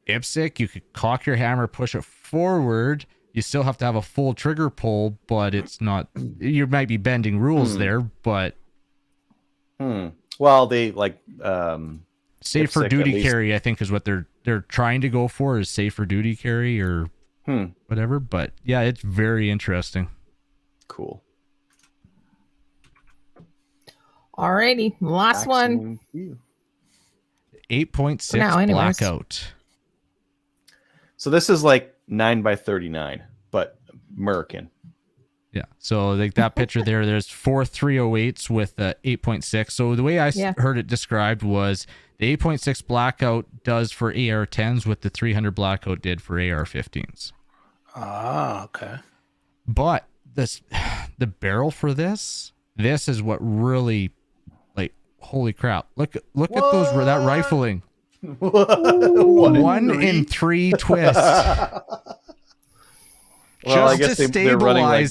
S4: Ipsec, you could cock your hammer, push it forward. You still have to have a full trigger pull, but it's not. You might be bending rules there, but
S3: well, they like
S4: safer
S3: Ipsec,
S4: duty carry. I think is what they're trying to go for is safer duty carry or whatever. But yeah, it's very interesting.
S3: Cool.
S2: Alrighty, last one.
S4: 8.6 blackout.
S3: So this is like 9x39, but American.
S4: Yeah. So like that picture there's 4 308s with 8.6. So the way I heard it described was the 8.6 blackout does for AR-10s what the 300 blackout did for AR-15s.
S1: Ah, okay.
S4: But the barrel for this is what really, like, holy crap. Look at that rifling. 1 in 3 twist.
S3: Well, I guess
S4: to
S3: they're running like...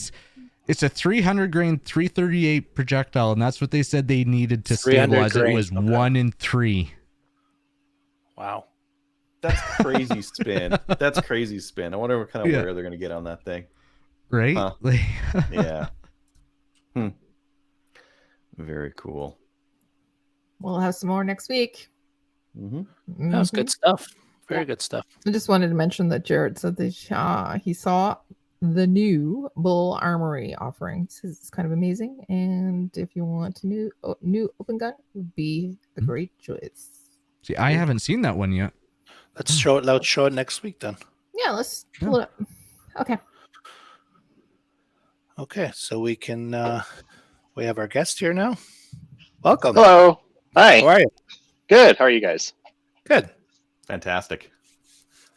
S4: It's a 300 grain 338 projectile, and that's what they said they needed to stabilize it. Was 1 in 3.
S1: Wow.
S3: That's crazy spin. That's crazy spin. I wonder what kind of wear they're going to get on that thing.
S4: Right?
S3: Huh. Yeah. Very cool.
S2: We'll have some more next week.
S1: That was good stuff. Very good stuff.
S2: I just wanted to mention that Jared said that he saw the new Bull Armory offerings. It's kind of amazing, and if you want a new open gun, would be a great choice.
S4: See, I haven't seen that one yet.
S1: Let's show it. Let's show it next week then.
S2: Yeah, let's pull it up. Okay.
S1: Okay, so we can. We have our guest here now. Welcome.
S5: Hello. Hi.
S1: How are you?
S5: Good. How are you guys?
S1: Good.
S3: Fantastic.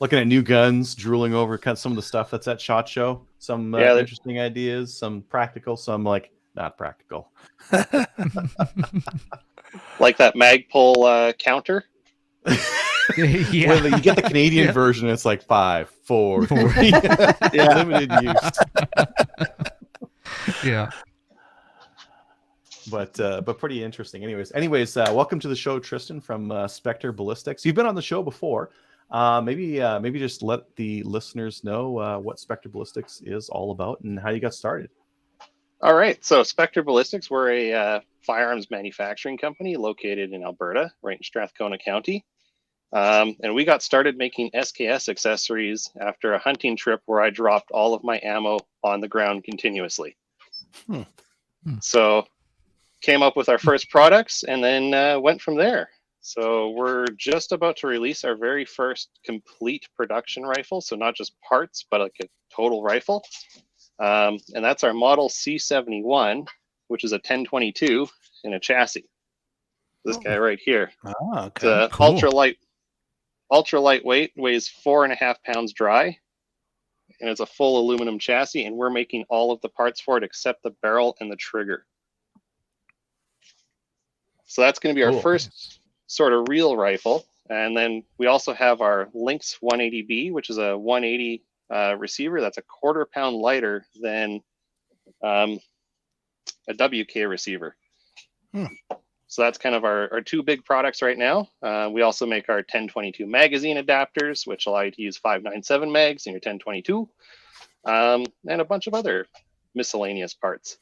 S3: Looking at new guns, drooling over kind of some of the stuff that's at SHOT Show. Some interesting ideas, some practical, some like not practical.
S5: Like that Magpul counter.
S4: Yeah.
S3: Well, you get the Canadian version. It's like 5, 4, 3. Limited use.
S4: Yeah.
S3: But pretty interesting. Anyways, welcome to the show, Tristan from Spectre Ballistics. You've been on the show before. Maybe just let the listeners know what Spectre Ballistics is all about and how you got started.
S5: All right. So Spectre Ballistics, we're a firearms manufacturing company located in Alberta, right in Strathcona County. And we got started making SKS accessories after a hunting trip where I dropped all of my ammo on the ground continuously. So came up with our first products and then went from there. So we're just about to release our very first complete production rifle. So not just parts, but like a total rifle. And that's our model C71, which is a 1022 in a chassis. This guy right here.
S1: Oh, okay.
S5: It's ultra lightweight, weighs 4.5 pounds dry. And it's a full aluminum chassis. And we're making all of the parts for it except the barrel and the trigger. So that's going to be our first sort of real rifle. And then we also have our Lynx 180B, which is a 180 receiver that's a 1/4 pound lighter than a WK receiver. So that's kind of our two big products right now. We also make our 1022 magazine adapters, which allow you to use 5.97 mags in your 1022, and a bunch of other miscellaneous parts.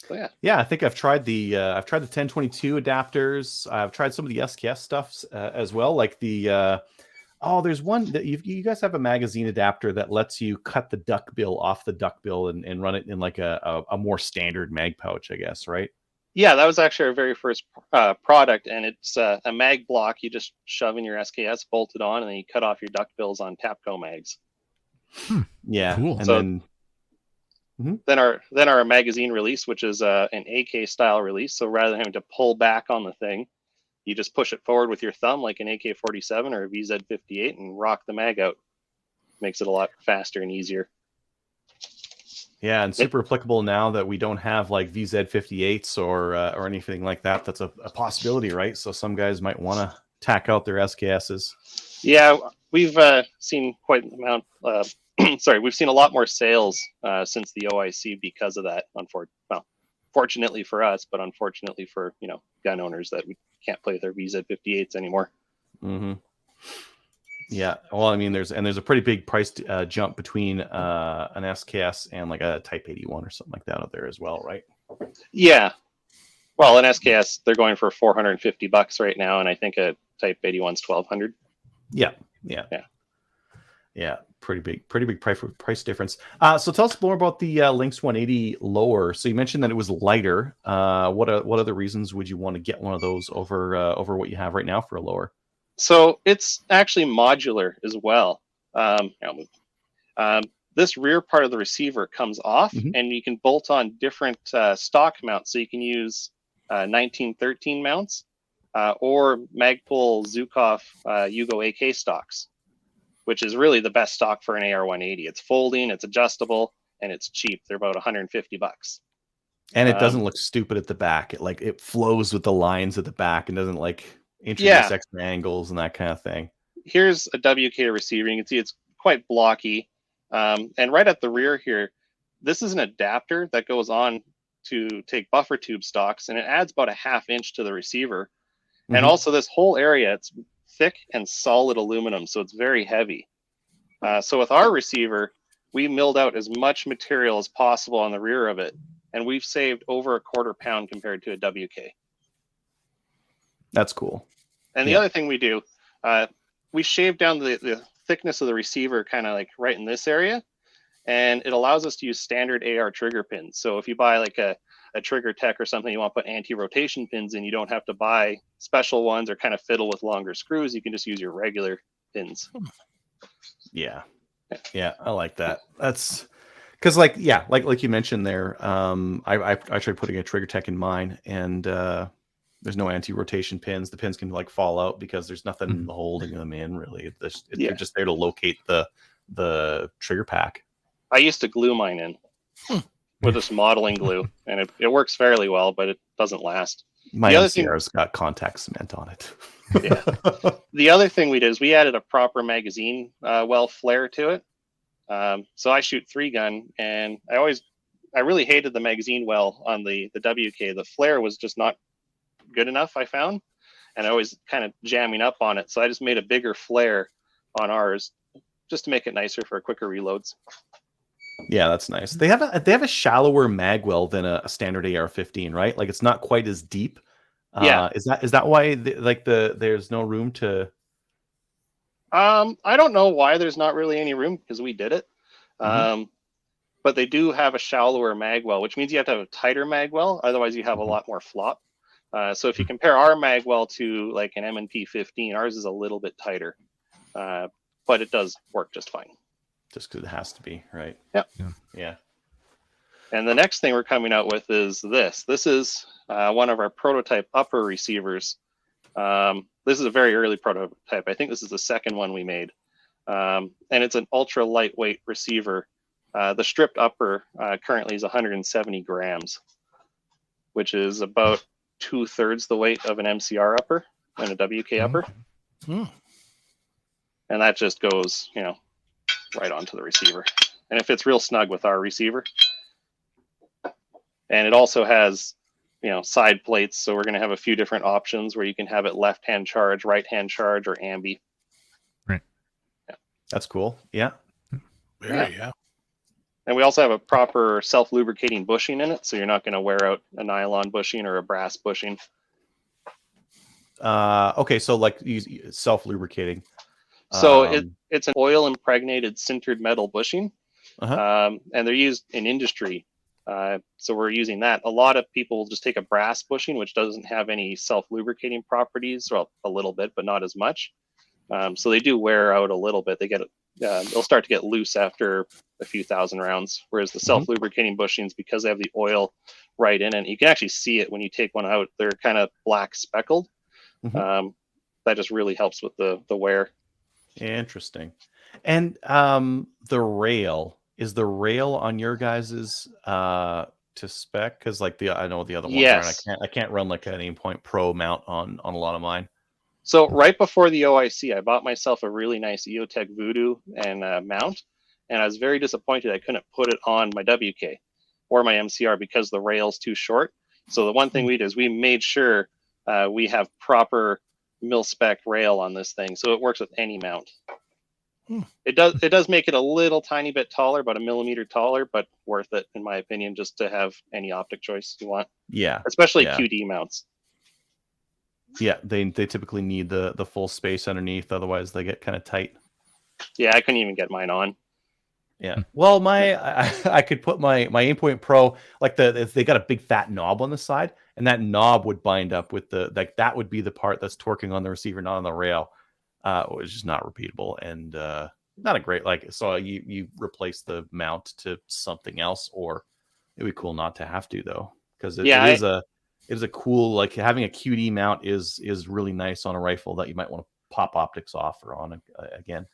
S5: So,
S3: yeah, I think I've tried the 1022 adapters. I've tried some of the SKS stuffs as well, like the Oh, there's one that you guys have a magazine adapter that lets you cut the duckbill off the duckbill and run it in like a more standard mag pouch, I guess, right?
S5: Yeah, that was actually our very first product, and it's a mag block. You just shove in your SKS, bolt it on, and then you cut off your duckbills on Tapco mags.
S3: Yeah,
S4: cool.
S3: And
S5: so
S3: then
S5: our magazine release, which is an AK style release. So rather than having to pull back on the thing, you just push it forward with your thumb like an AK-47 or a VZ58 and rock the mag out. Makes it a lot faster and easier.
S3: Yeah, and super applicable now that we don't have like VZ58s or anything like that. That's a possibility, right? So some guys might want to tack out their SKSs. Yeah,
S5: we've seen quite an amount. We've seen a lot more sales since the OIC because of that. Fortunately for us, but unfortunately for gun owners that we can't play with their VZ58s anymore.
S3: Mm-hmm. Yeah, well, I mean, there's a pretty big price jump between an SKS and like a Type 81 or something like that out there as well, right?
S5: Yeah. Well, an SKS they're going for $450 right now, and I think a Type 81's $1,200.
S3: Yeah. Pretty big price difference. So tell us more about the Lynx 180 lower. So you mentioned that it was lighter. What other reasons would you want to get one of those over what you have right now for a lower?
S5: So it's actually modular as well. This rear part of the receiver comes off, and you can bolt on different stock mounts. So you can use 1913 mounts or Magpul Zukov Yugo AK stocks, which is really the best stock for an AR-180. It's folding, it's adjustable, and it's cheap. They're about $150.
S3: And it doesn't look stupid at the back. It flows with the lines at the back and doesn't introduce extra angles and that kind of thing. Here's a WK receiver. You can see it's quite blocky. And right at the rear here, this is an adapter that goes on to take buffer tube stocks, and it adds about a ½ inch to the receiver. And also this whole area, it's thick and solid aluminum, so it's very heavy. So with our receiver, we milled out as much material as possible on the rear of it, and we've saved over a quarter pound compared to a WK. That's cool. And the other thing we do, we shave down the thickness of the receiver kind of like right in this area, and it allows us to use standard AR trigger pins. So if you buy like a Trigger Tech or something, you want to put anti-rotation pins in, you don't have to buy special ones or kind of fiddle with longer screws. You can just use your regular pins. Yeah, I like that. That's because like you mentioned there, I tried putting a Trigger Tech in mine, and there's no anti-rotation pins. The pins can like fall out because there's nothing holding them in really. They're just there to locate the trigger pack. I used to glue mine in with this modeling glue, and it works fairly well, but it doesn't last. My MCR's got contact cement on it. Yeah. The other thing we did is we added a proper magazine well flare to it. So I shoot 3-gun, and I really hated the magazine well on the WK. The flare was just not good enough, I found, and I was kind of jamming up on it. So I just made a bigger flare on ours just to make it nicer for quicker reloads. Yeah, that's nice. They have a shallower mag well than a standard AR-15, right? Like it's not quite as deep. Yeah. Is that why there's no room to? I don't know why there's not really any room, because we did it. But they do have a shallower mag well, which means you have to have a tighter mag well. Otherwise, you have a lot more flop. So if you compare our mag well to like an M&P 15, ours is a little bit tighter, but it does work just fine. Just because it has to be, right? Yep. Yeah. And the next thing we're coming out with is this. This is one of our prototype upper receivers. This is a very early prototype. I think this is the second one we made. And it's an ultra lightweight receiver. The stripped upper currently is 170 grams, which is about 2/3 the weight of an MCR upper and a WK upper. And that just goes, right onto the receiver. And it fits real snug with our receiver. And it also has, side plates. So we're going to have a few different options where you can have it left-hand charge, right-hand charge, or ambi.
S4: Right.
S5: Yeah.
S3: That's cool. Yeah.
S1: Yeah.
S5: And we also have a proper self-lubricating bushing in it, so you're not going to wear out a nylon bushing or a brass bushing. Okay, so like self-lubricating. So it's an oil impregnated sintered metal bushing,
S3: Uh-huh.
S5: and they're used in industry. So we're using that. A lot of people just take a brass bushing, which doesn't have any self-lubricating properties. Well, a little bit, but not as much. So they do wear out a little bit. They'll start to get loose after a few thousand rounds. Whereas the self-lubricating bushings, because they have the oil right in it, you can actually see it when you take one out. They're kind of black speckled. That just really helps with the wear.
S3: Interesting. And the rail, is the rail on your guys's to spec? Because like I know the other ones
S5: Yes.
S3: aren't. I can't run like an Aimpoint Pro mount on a lot of mine.
S5: So right before the OIC, I bought myself a really nice EOTech Voodoo and mount, and I was very disappointed I couldn't put it on my WK or my MCR because the rail's too short. So the one thing we did is we made sure we have proper mil-spec rail on this thing, so it works with any mount. It does make it a little tiny bit taller, about a millimeter taller, but worth it in my opinion, just to have any optic choice you want.
S3: Yeah,
S5: especially QD mounts.
S3: Yeah, they typically need the full space underneath, otherwise they get kind of tight.
S5: Yeah, I couldn't even get mine on.
S3: Yeah, well, I could put my Aimpoint Pro, like they got a big fat knob on the side, and that knob would bind up with that would be the part that's torquing on the receiver, not on the rail. Which is not repeatable and not a great so you replace the mount to something else, or it'd be cool not to have to though, because it is a cool, like having a QD mount is really nice on a rifle that you might want to pop optics off or on again.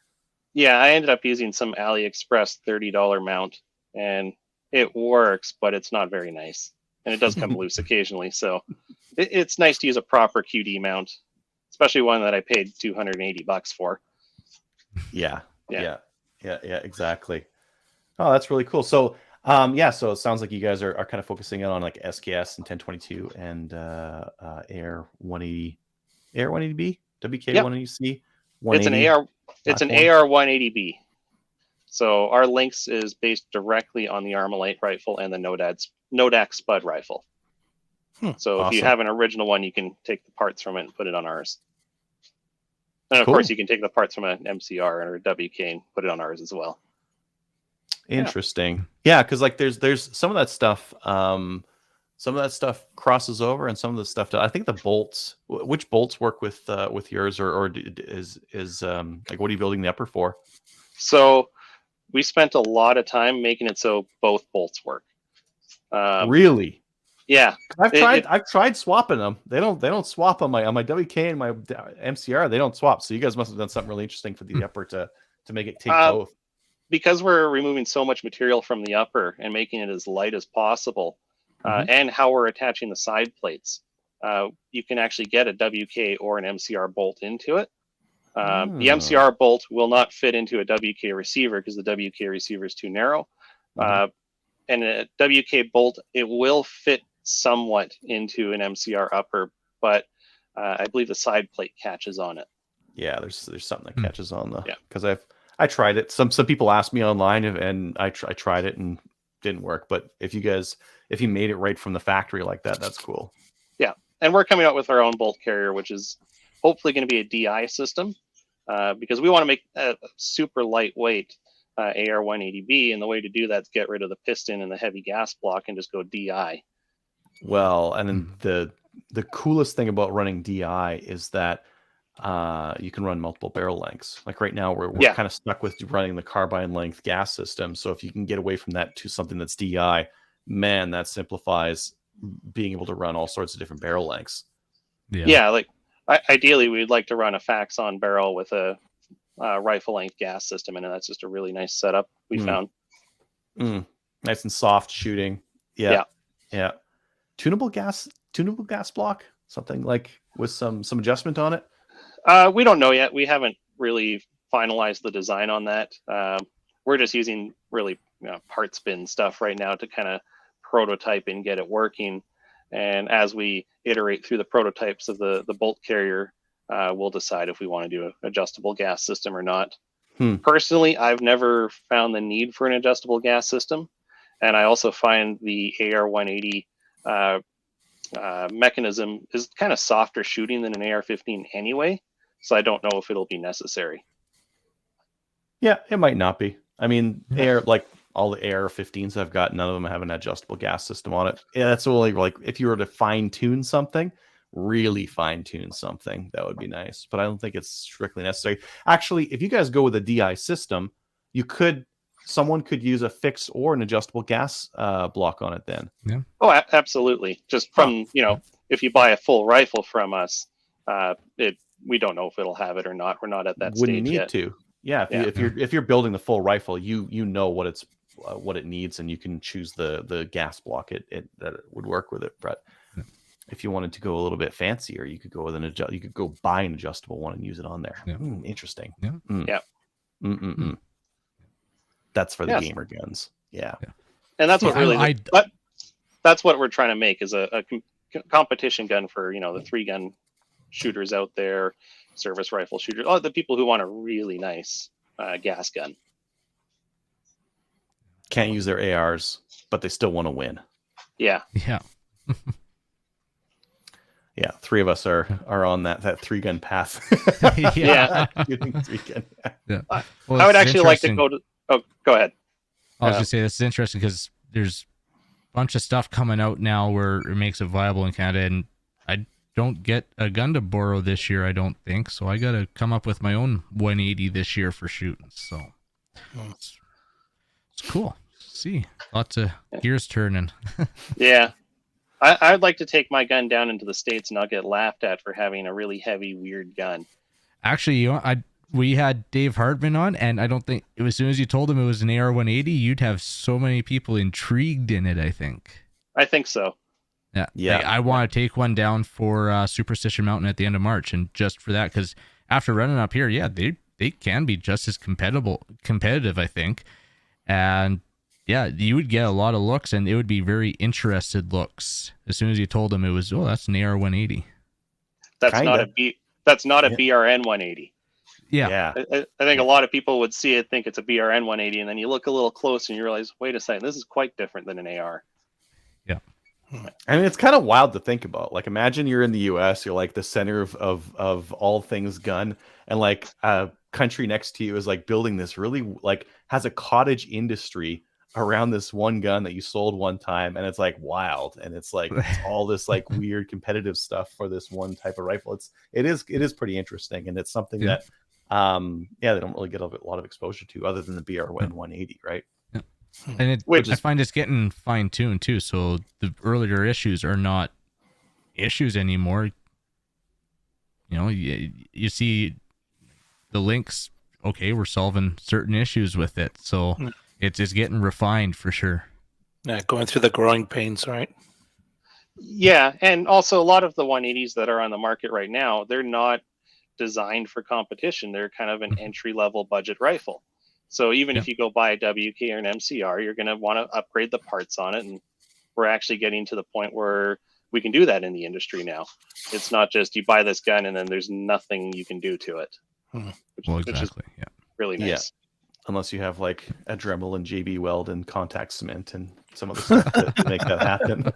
S5: Yeah, I ended up using some AliExpress $30 mount, and it works, but it's not very nice, and it does come loose occasionally. So it's nice to use a proper QD mount, especially one that I paid $280 for.
S3: Yeah, exactly. Oh, that's really cool. So so it sounds like you guys are kind of focusing in on like SKS and 1022 and AR 180, AR 180B, WK 180C.
S5: It's an AR 180B. So our Lynx is based directly on the Armalite rifle and the Nodak Spud rifle. So if you have an original one, you can take the parts from it and put it on ours. And of course, you can take the parts from an MCR or a WK and put it on ours as well.
S3: Interesting. Yeah, because like there's some of that stuff. Some of that stuff crosses over, and some of the stuff. I think the bolts. Which bolts work with yours, or is like what are you building the upper for?
S5: So we spent a lot of time making it so both bolts work.
S3: Really?
S5: Yeah.
S3: I've tried swapping them. They don't swap on my WK and my MCR. They don't swap. So you guys must have done something really interesting for the upper to make it take both.
S5: Because we're removing so much material from the upper and making it as light as possible, and how we're attaching the side plates, you can actually get a WK or an MCR bolt into it. The MCR bolt will not fit into a WK receiver because the WK receiver is too narrow. And a WK bolt, it will fit somewhat into an MCR upper, but I believe the side plate catches on it. Yeah,
S3: there's something that catches on because I tried it. Some people asked me online, and I tried it and didn't work. But if you made it right from the factory like that, that's cool.
S5: Yeah, and we're coming out with our own bolt carrier, which is hopefully going to be a DI system, because we want to make a super lightweight AR 180B, and the way to do that is get rid of the piston and the heavy gas block and just go DI.
S3: Well, and then the coolest thing about running DI is that you can run multiple barrel lengths. Like right now, we're kind of stuck with running the carbine length gas system. So if you can get away from that to something that's DI, man, that simplifies being able to run all sorts of different barrel lengths.
S5: Yeah, like ideally, we'd like to run a Faxon barrel with a rifle length gas system, and that's just a really nice setup we found.
S3: Nice and soft shooting. Yeah. Tunable gas block, something like with some adjustment on it.
S5: We don't know yet. We haven't really finalized the design on that. We're just using really part spin stuff right now to kind of prototype and get it working. And as we iterate through the prototypes of the bolt carrier, we'll decide if we want to do an adjustable gas system or not. Personally, I've never found the need for an adjustable gas system. And I also find the AR 180 mechanism is kind of softer shooting than an AR 15 anyway. So I don't know if it'll be necessary.
S3: Yeah, it might not be. I mean, like all the AR-15s I've got, none of them have an adjustable gas system on it. Yeah, that's only like if you were to fine tune something, really fine tune something, that would be nice. But I don't think it's strictly necessary. Actually, if you guys go with a DI system, someone could use a fixed or an adjustable gas block on it then.
S4: Yeah.
S5: Oh, absolutely. Just from, if you buy a full rifle from us, we don't know if it'll have it or not. We're not at that
S3: Wouldn't
S5: stage
S3: need
S5: yet.
S3: to. Yeah, if you're building the full rifle, you know what it needs, and you can choose the gas block that would work with it. But if you wanted to go a little bit fancier, you could go with you could go buy an adjustable one and use it on there.
S4: Yeah.
S3: Interesting.
S4: Yeah.
S5: Yeah.
S3: That's for the gamer guns. Yeah.
S5: And that's what really that's what we're trying to make is a competition gun for the 3-gun shooters out there, service rifle shooters, the people who want a really nice gas gun.
S3: Can't use their ARs, but they still want to win.
S5: Yeah.
S4: Yeah.
S3: Yeah, 3 of us are on that 3-gun path.
S5: Yeah.
S3: Shooting 3-gun.
S4: Yeah.
S5: Well, I would actually like to go to. Oh, go ahead.
S4: I was just say this is interesting because there's a bunch of stuff coming out now where it makes it viable in Canada, and I don't get a gun to borrow this year, I don't think. So I got to come up with my own 180 this year for shooting. So it's cool. See, lots of gears turning.
S5: Yeah. I'd like to take my gun down into the States and I'll get laughed at for having a really heavy, weird gun.
S4: Actually, we had Dave Hartman on, and I don't think as soon as you told him it was an AR-180, you'd have so many people intrigued in it, I think.
S5: I think so.
S4: Yeah.
S3: Yeah.
S4: I want to take one down for Superstition Mountain at the end of March, and just for that, because after running up here, yeah, they can be just as competitive, I think. And yeah, you would get a lot of looks, and it would be very interested looks as soon as you told them it was, that's an AR-180.
S5: That's not a BRN 180.
S4: Yeah.
S5: I think a lot of people would see it, think it's a BRN 180, and then you look a little closer and you realize, wait a second, this is quite different than an AR.
S4: Yeah.
S3: I mean, it's kind of wild to think about. Like, imagine you're in the US, you're like the center of all things gun, and like a country next to you is like building this really like has a cottage industry around this one gun that you sold one time, and it's like wild, and it's like all this like weird competitive stuff for this one type of rifle. It is pretty interesting, and it's something that they don't really get a lot of exposure to other than the BRN 180, right?
S4: Yeah. And I find it's getting fine-tuned too, so the earlier issues are not issues anymore. You see the links, okay, we're solving certain issues with it, so it's getting refined for sure.
S1: Yeah, going through the growing pains, right?
S5: Yeah, and also a lot of the 180s that are on the market right now, they're not designed for competition. They're kind of an entry-level budget rifle. So even if you go buy a WK or an MCR, you're going to want to upgrade the parts on it, and we're actually getting to the point where we can do that in the industry now. It's not just you buy this gun and then there's nothing you can do to it. Which is really nice.
S3: Yeah. Unless you have like a Dremel and JB Weld and contact cement and some other stuff to make that happen.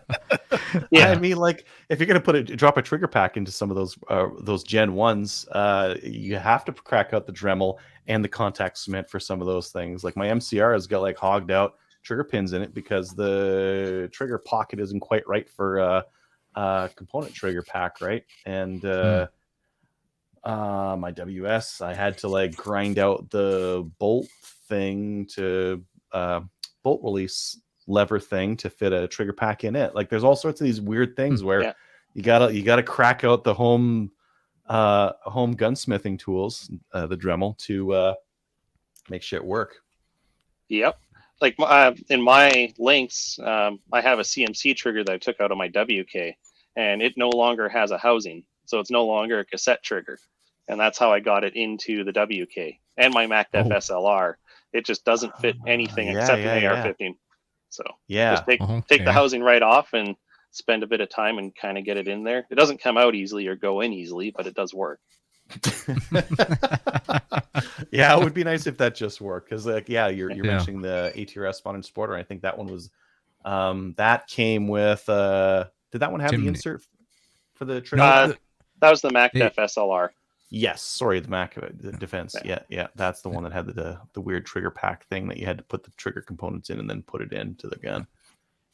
S3: Yeah, I mean, like if you're gonna drop a trigger pack into some of those Gen 1s, you have to crack out the Dremel and the contact cement for some of those things. Like my MCR has got like hogged out trigger pins in it because the trigger pocket isn't quite right for a component trigger pack, right? And my WS, I had to like grind out the bolt thing to bolt release lever thing to fit a trigger pack in it. Like there's all sorts of these weird things where you gotta crack out the home gunsmithing tools, the Dremel, to make shit work.
S5: Yep. Like in my links, I have a CMC trigger that I took out of my WK, and it no longer has a housing, so it's no longer a cassette trigger. And that's how I got it into the WK and my MacDef SLR. It just doesn't fit anything except an AR-15. So just take the housing right off and spend a bit of time and kind of get it in there. It doesn't come out easily or go in easily, but it does work.
S3: Yeah, it would be nice if that just worked, because like you're mentioning the ATRS Modern Sporter. I think that one was that came with did that one have the insert for the trigger?
S5: That was the MacDef SLR.
S3: Yes, sorry, the Mac Defense. Yeah, that's the one that had the weird trigger pack thing that you had to put the trigger components in and then put it into the gun.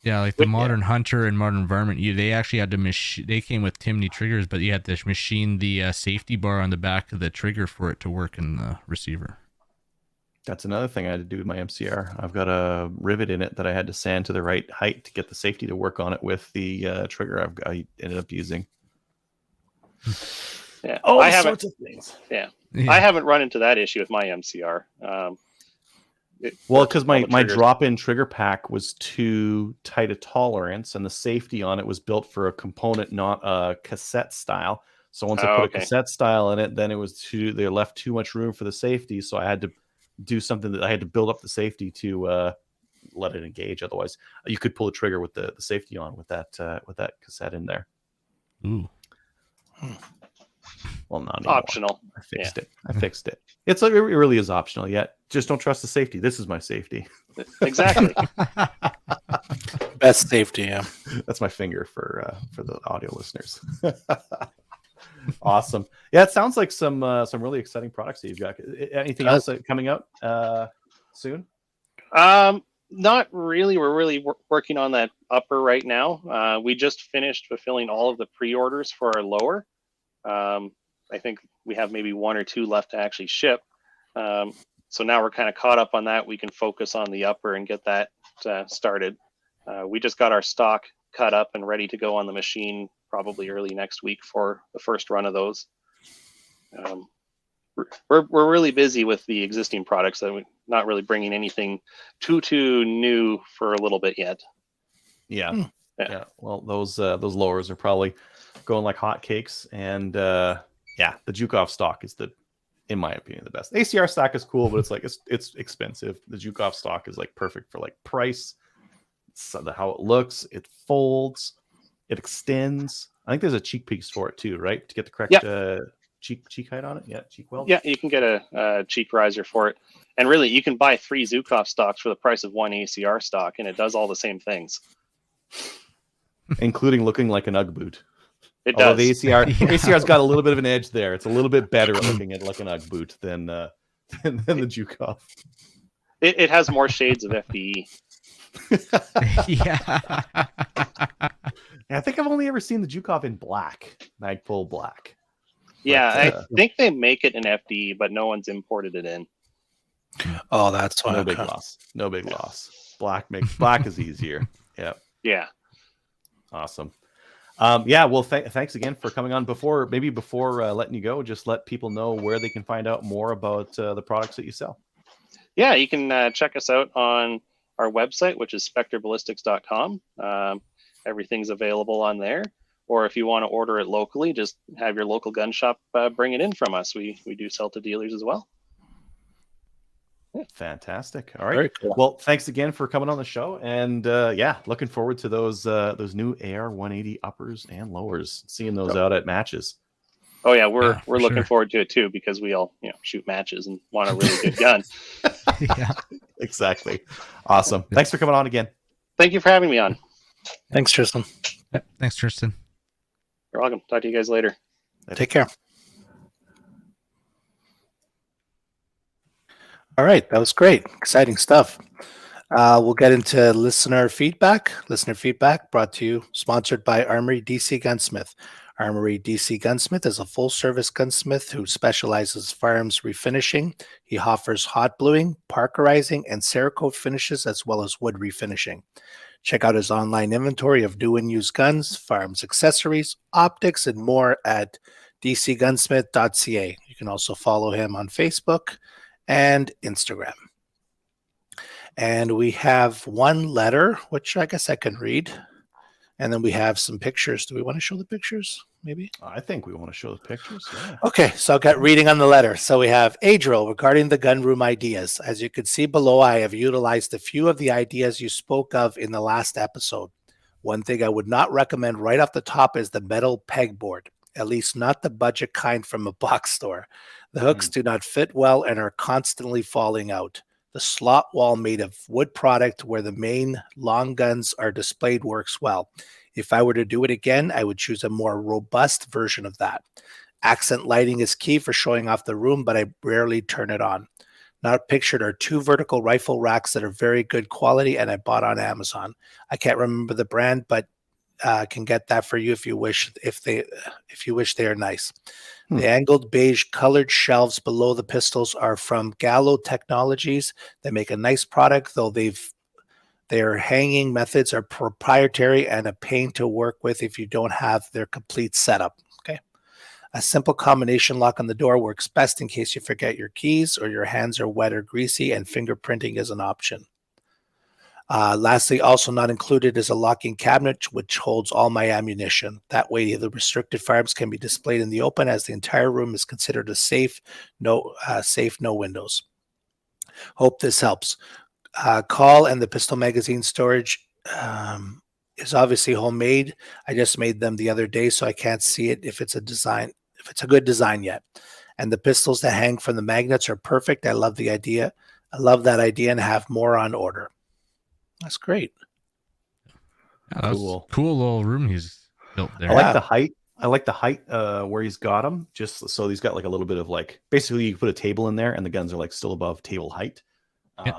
S4: Yeah, like the Modern Hunter and Modern Varmint, they actually had to they came with Timney triggers, but you had to machine the safety bar on the back of the trigger for it to work in the receiver.
S3: That's another thing I had to do with my MCR. I've got a rivet in it that I had to sand to the right height to get the safety to work on it with the trigger I ended up using.
S5: Yeah,
S3: all sorts of things.
S5: Yeah, I haven't run into that issue with my MCR.
S3: Well, because my drop-in trigger pack was too tight a tolerance, and the safety on it was built for a component, not a cassette style. So once I put a cassette style in it, then they left too much room for the safety. So I had to do something that I had to build up the safety to let it engage. Otherwise, you could pull the trigger with the safety on with that cassette in there.
S4: Ooh.
S3: Well, not anymore.
S5: Optional.
S3: I fixed it. It really is optional. Yet, just don't trust the safety. This is my safety.
S5: Exactly.
S1: Best safety. Yeah.
S3: That's my finger for the audio listeners. Awesome. Yeah, it sounds like some really exciting products that you've got. Anything else coming out soon?
S5: Not really. We're really working on that upper right now. We just finished fulfilling all of the pre-orders for our lower. I think we have maybe 1 or 2 left to actually ship. So now we're kind of caught up on that. We can focus on the upper and get that started. We just got our stock cut up and ready to go on the machine probably early next week for the first run of those. We're really busy with the existing products, that we're not really bringing anything too new for a little bit yet.
S3: Yeah. Well, those lowers are probably going like hotcakes, and the Zhukov stock is in my opinion, the best. ACR stock is cool, but it's expensive. The Zhukov stock is like perfect for like price. So how it looks, it folds, it extends. I think there's a cheek piece for it too, right? To get the correct cheek height on it. Yeah, cheek weld.
S5: Yeah, you can get a cheek riser for it. And really, you can buy 3 Zhukov stocks for the price of 1 ACR stock, and it does all the same things.
S3: Including looking like an UGG boot.
S5: It does.
S3: The ACR's got a little bit of an edge there. It's a little bit better at looking at like an UGG boot than the Zhukov.
S5: It has more shades of FDE.
S3: Yeah. I think I've only ever seen the Zhukov in black, Magpul black.
S5: Yeah, I think they make it in FDE, but no one's imported it in.
S1: Oh, that's why.
S3: No big loss. Black is easier. Yeah.
S5: Yeah.
S3: Awesome. Well, thanks again for coming on. Before letting you go, just let people know where they can find out more about the products that you sell.
S5: Yeah, you can check us out on our website, which is specterballistics.com. Everything's available on there. Or if you want to order it locally, just have your local gun shop bring it in from us. We do sell to dealers as well.
S3: Fantastic. All right. Cool. Well, thanks again for coming on the show, and looking forward to those new AR 180 uppers and lowers, seeing those out at matches.
S5: Oh yeah, we're looking forward to it too, because we all shoot matches and want a really good gun.
S3: Yeah, exactly. Awesome. Thanks for coming on again.
S5: Thank you for having me on.
S1: Thanks, Tristan.
S4: Yep. Thanks, Tristan.
S5: You're welcome. Talk to you guys later.
S1: Take care. All right, that was great. Exciting stuff. We'll get into listener feedback. Listener feedback brought to you, sponsored by Armory DC Gunsmith. Armory DC Gunsmith is a full-service gunsmith who specializes firearms refinishing. He offers hot bluing, parkerizing, and Cerakote finishes, as well as wood refinishing. Check out his online inventory of new and used guns, firearms accessories, optics, and more at dcgunsmith.ca. You can also follow him on Facebook and Instagram. And we have one letter, which I guess I can read. And then we have some pictures. Do we want to show the pictures, maybe?
S3: I think we want to show the pictures. Yeah.
S1: Okay, so I'll get reading on the letter. So we have Adriel regarding the gun room ideas. As you can see below, I have utilized a few of the ideas you spoke of in the last episode. One thing I would not recommend right off the top is the metal pegboard, at least not the budget kind from a box store. The hooks do not fit well and are constantly falling out. The slot wall made of wood product where the main long guns are displayed works well. If I were to do it again, I would choose a more robust version of that. Accent lighting is key for showing off the room, but I rarely turn it on. Not pictured are 2 vertical rifle racks that are very good quality and I bought on Amazon. I can't remember the brand, but can get that for you if you wish. If you wish, they are nice. The angled beige colored shelves below the pistols are from Gallo Technologies. They make a nice product, though their hanging methods are proprietary and a pain to work with if you don't have their complete setup. Okay. A simple combination lock on the door works best in case you forget your keys or your hands are wet or greasy, and fingerprinting is an option. Lastly, also not included is a locking cabinet which holds all my ammunition. That way the restricted firearms can be displayed in the open, as the entire room is considered a safe, no windows. Hope this helps. Call and the pistol magazine storage is obviously homemade. I just made them the other day, so I can't see it if it's a good design yet. And the pistols that hang from the magnets are perfect. I love the idea. I love that idea and have more on order. That's great.
S4: Yeah, that's cool little room he's built there.
S3: I like the height. I like the height where he's got them. Just so he's got like a little bit of like, basically you put a table in there and the guns are like still above table height.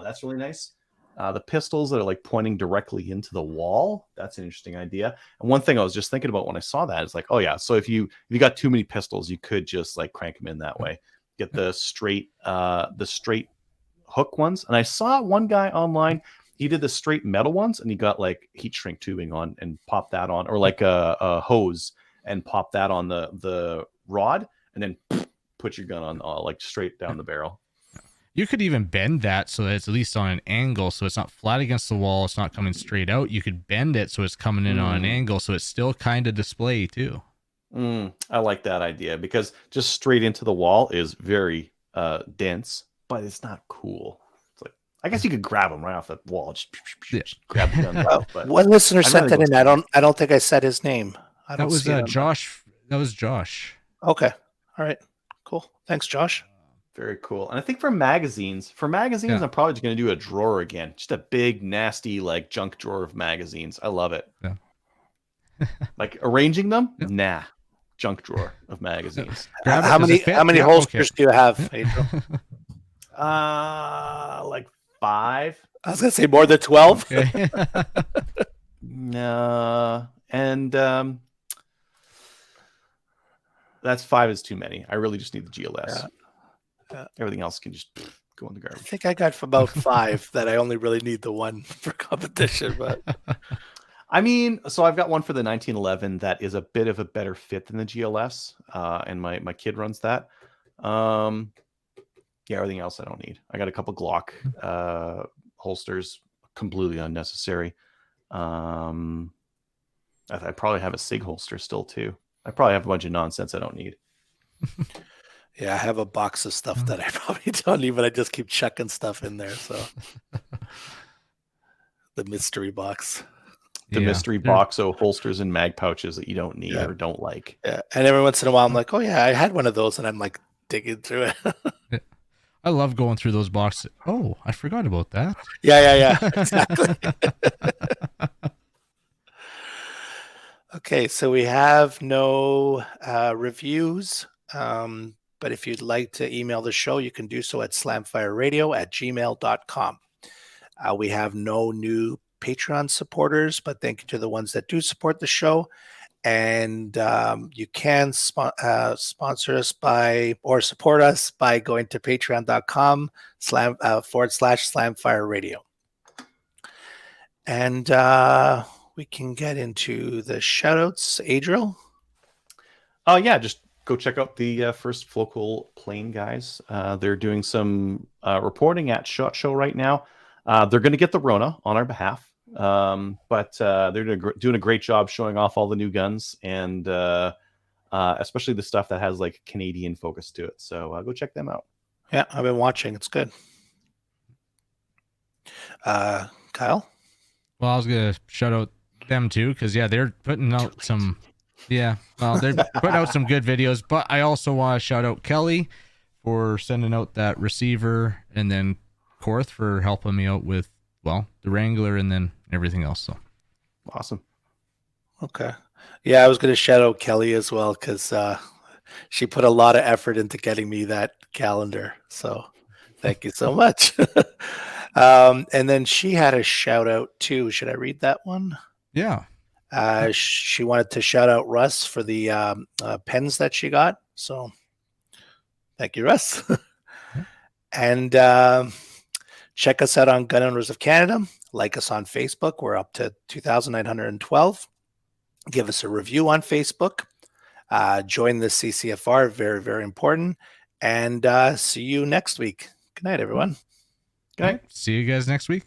S3: That's really nice. The pistols that are like pointing directly into the wall. That's an interesting idea. And one thing I was just thinking about when I saw that is like, oh yeah, so if you got too many pistols, you could just like crank them in that way. Get the straight hook ones. And I saw one guy online. He did the straight metal ones, and he got like heat shrink tubing on and popped that on, or like a hose and pop that on the rod, and then put your gun on like straight down the barrel.
S4: You could even bend that so that it's at least on an angle, so it's not flat against the wall. It's not coming straight out. You could bend it so it's coming in on an angle, so it's still kind of display too.
S3: I like that idea, because just straight into the wall is very dense, but it's not cool. I guess you could grab them right off the wall. Just grab the gun. But
S1: one listener sent that in. I don't think I said his name.
S4: That was Josh. That was Josh.
S1: Okay. All right. Cool. Thanks, Josh.
S3: Very cool. And I think for magazines, I'm probably just going to do a drawer again. Just a big, nasty, like junk drawer of magazines. I love it.
S4: Yeah.
S3: Like arranging them? Yeah. Nah. Junk drawer of magazines.
S1: How many holsters do you have, Adriel?
S3: Like 5.
S1: I was gonna say more than 12.
S3: Okay. No, and that's 5 is too many. I really just need the GLS. Everything else can just go in the garbage.
S1: I think I got about 5 that I only really need the one for competition. But
S3: I mean, so I've got one for the 1911 that is a bit of a better fit than the GLS, and my kid runs that. Yeah, everything else I don't need. I got a couple Glock holsters, completely unnecessary. I probably have a Sig holster still too. I probably have a bunch of nonsense I don't need.
S1: Yeah, I have a box of stuff that I probably don't need, but I just keep chucking stuff in there. So the mystery box.
S3: The mystery box of holsters and mag pouches that you don't need or don't like.
S1: Yeah, and every once in a while I'm like, oh yeah, I had one of those, and I'm like digging through it.
S4: I love going through those boxes. Oh, I forgot about that.
S1: Yeah, exactly. Okay, so we have no reviews, but if you'd like to email the show, you can do so at slamfireradio@gmail.com. We have no new Patreon supporters, but thank you to the ones that do support the show. And you can sponsor us or support us by going to patreon.com /slamfireradio. And we can get into the shoutouts. Adriel?
S3: Oh, yeah. Just go check out the First Focal Plane guys. They're doing some reporting at SHOT Show right now. They're going to get the Rona on our behalf. But they're doing a great job showing off all the new guns, and especially the stuff that has like Canadian focus to it. So go check them out.
S1: Yeah, I've been watching. It's good. Kyle?
S4: Well, I was gonna shout out them too, because they're putting out some they're putting out some good videos. But I also want to shout out Kelly for sending out that receiver, and then Korth for helping me out with the Wrangler and then everything else. So
S3: awesome.
S1: Okay. Yeah, I was going to shout out Kelly as well, because She put a lot of effort into getting me that calendar. So thank you so much. And then she had a shout out too. Should I read that one?
S4: Yeah.
S1: She wanted to shout out Russ for the pens that she got. So thank you, Russ. And check us out on Gun Owners of Canada. Like us on Facebook. We're up to 2,912. Give us a review on Facebook. Join the CCFR. Very, very important. And see you next week. Good night, everyone.
S3: Good night.
S4: See you guys next week.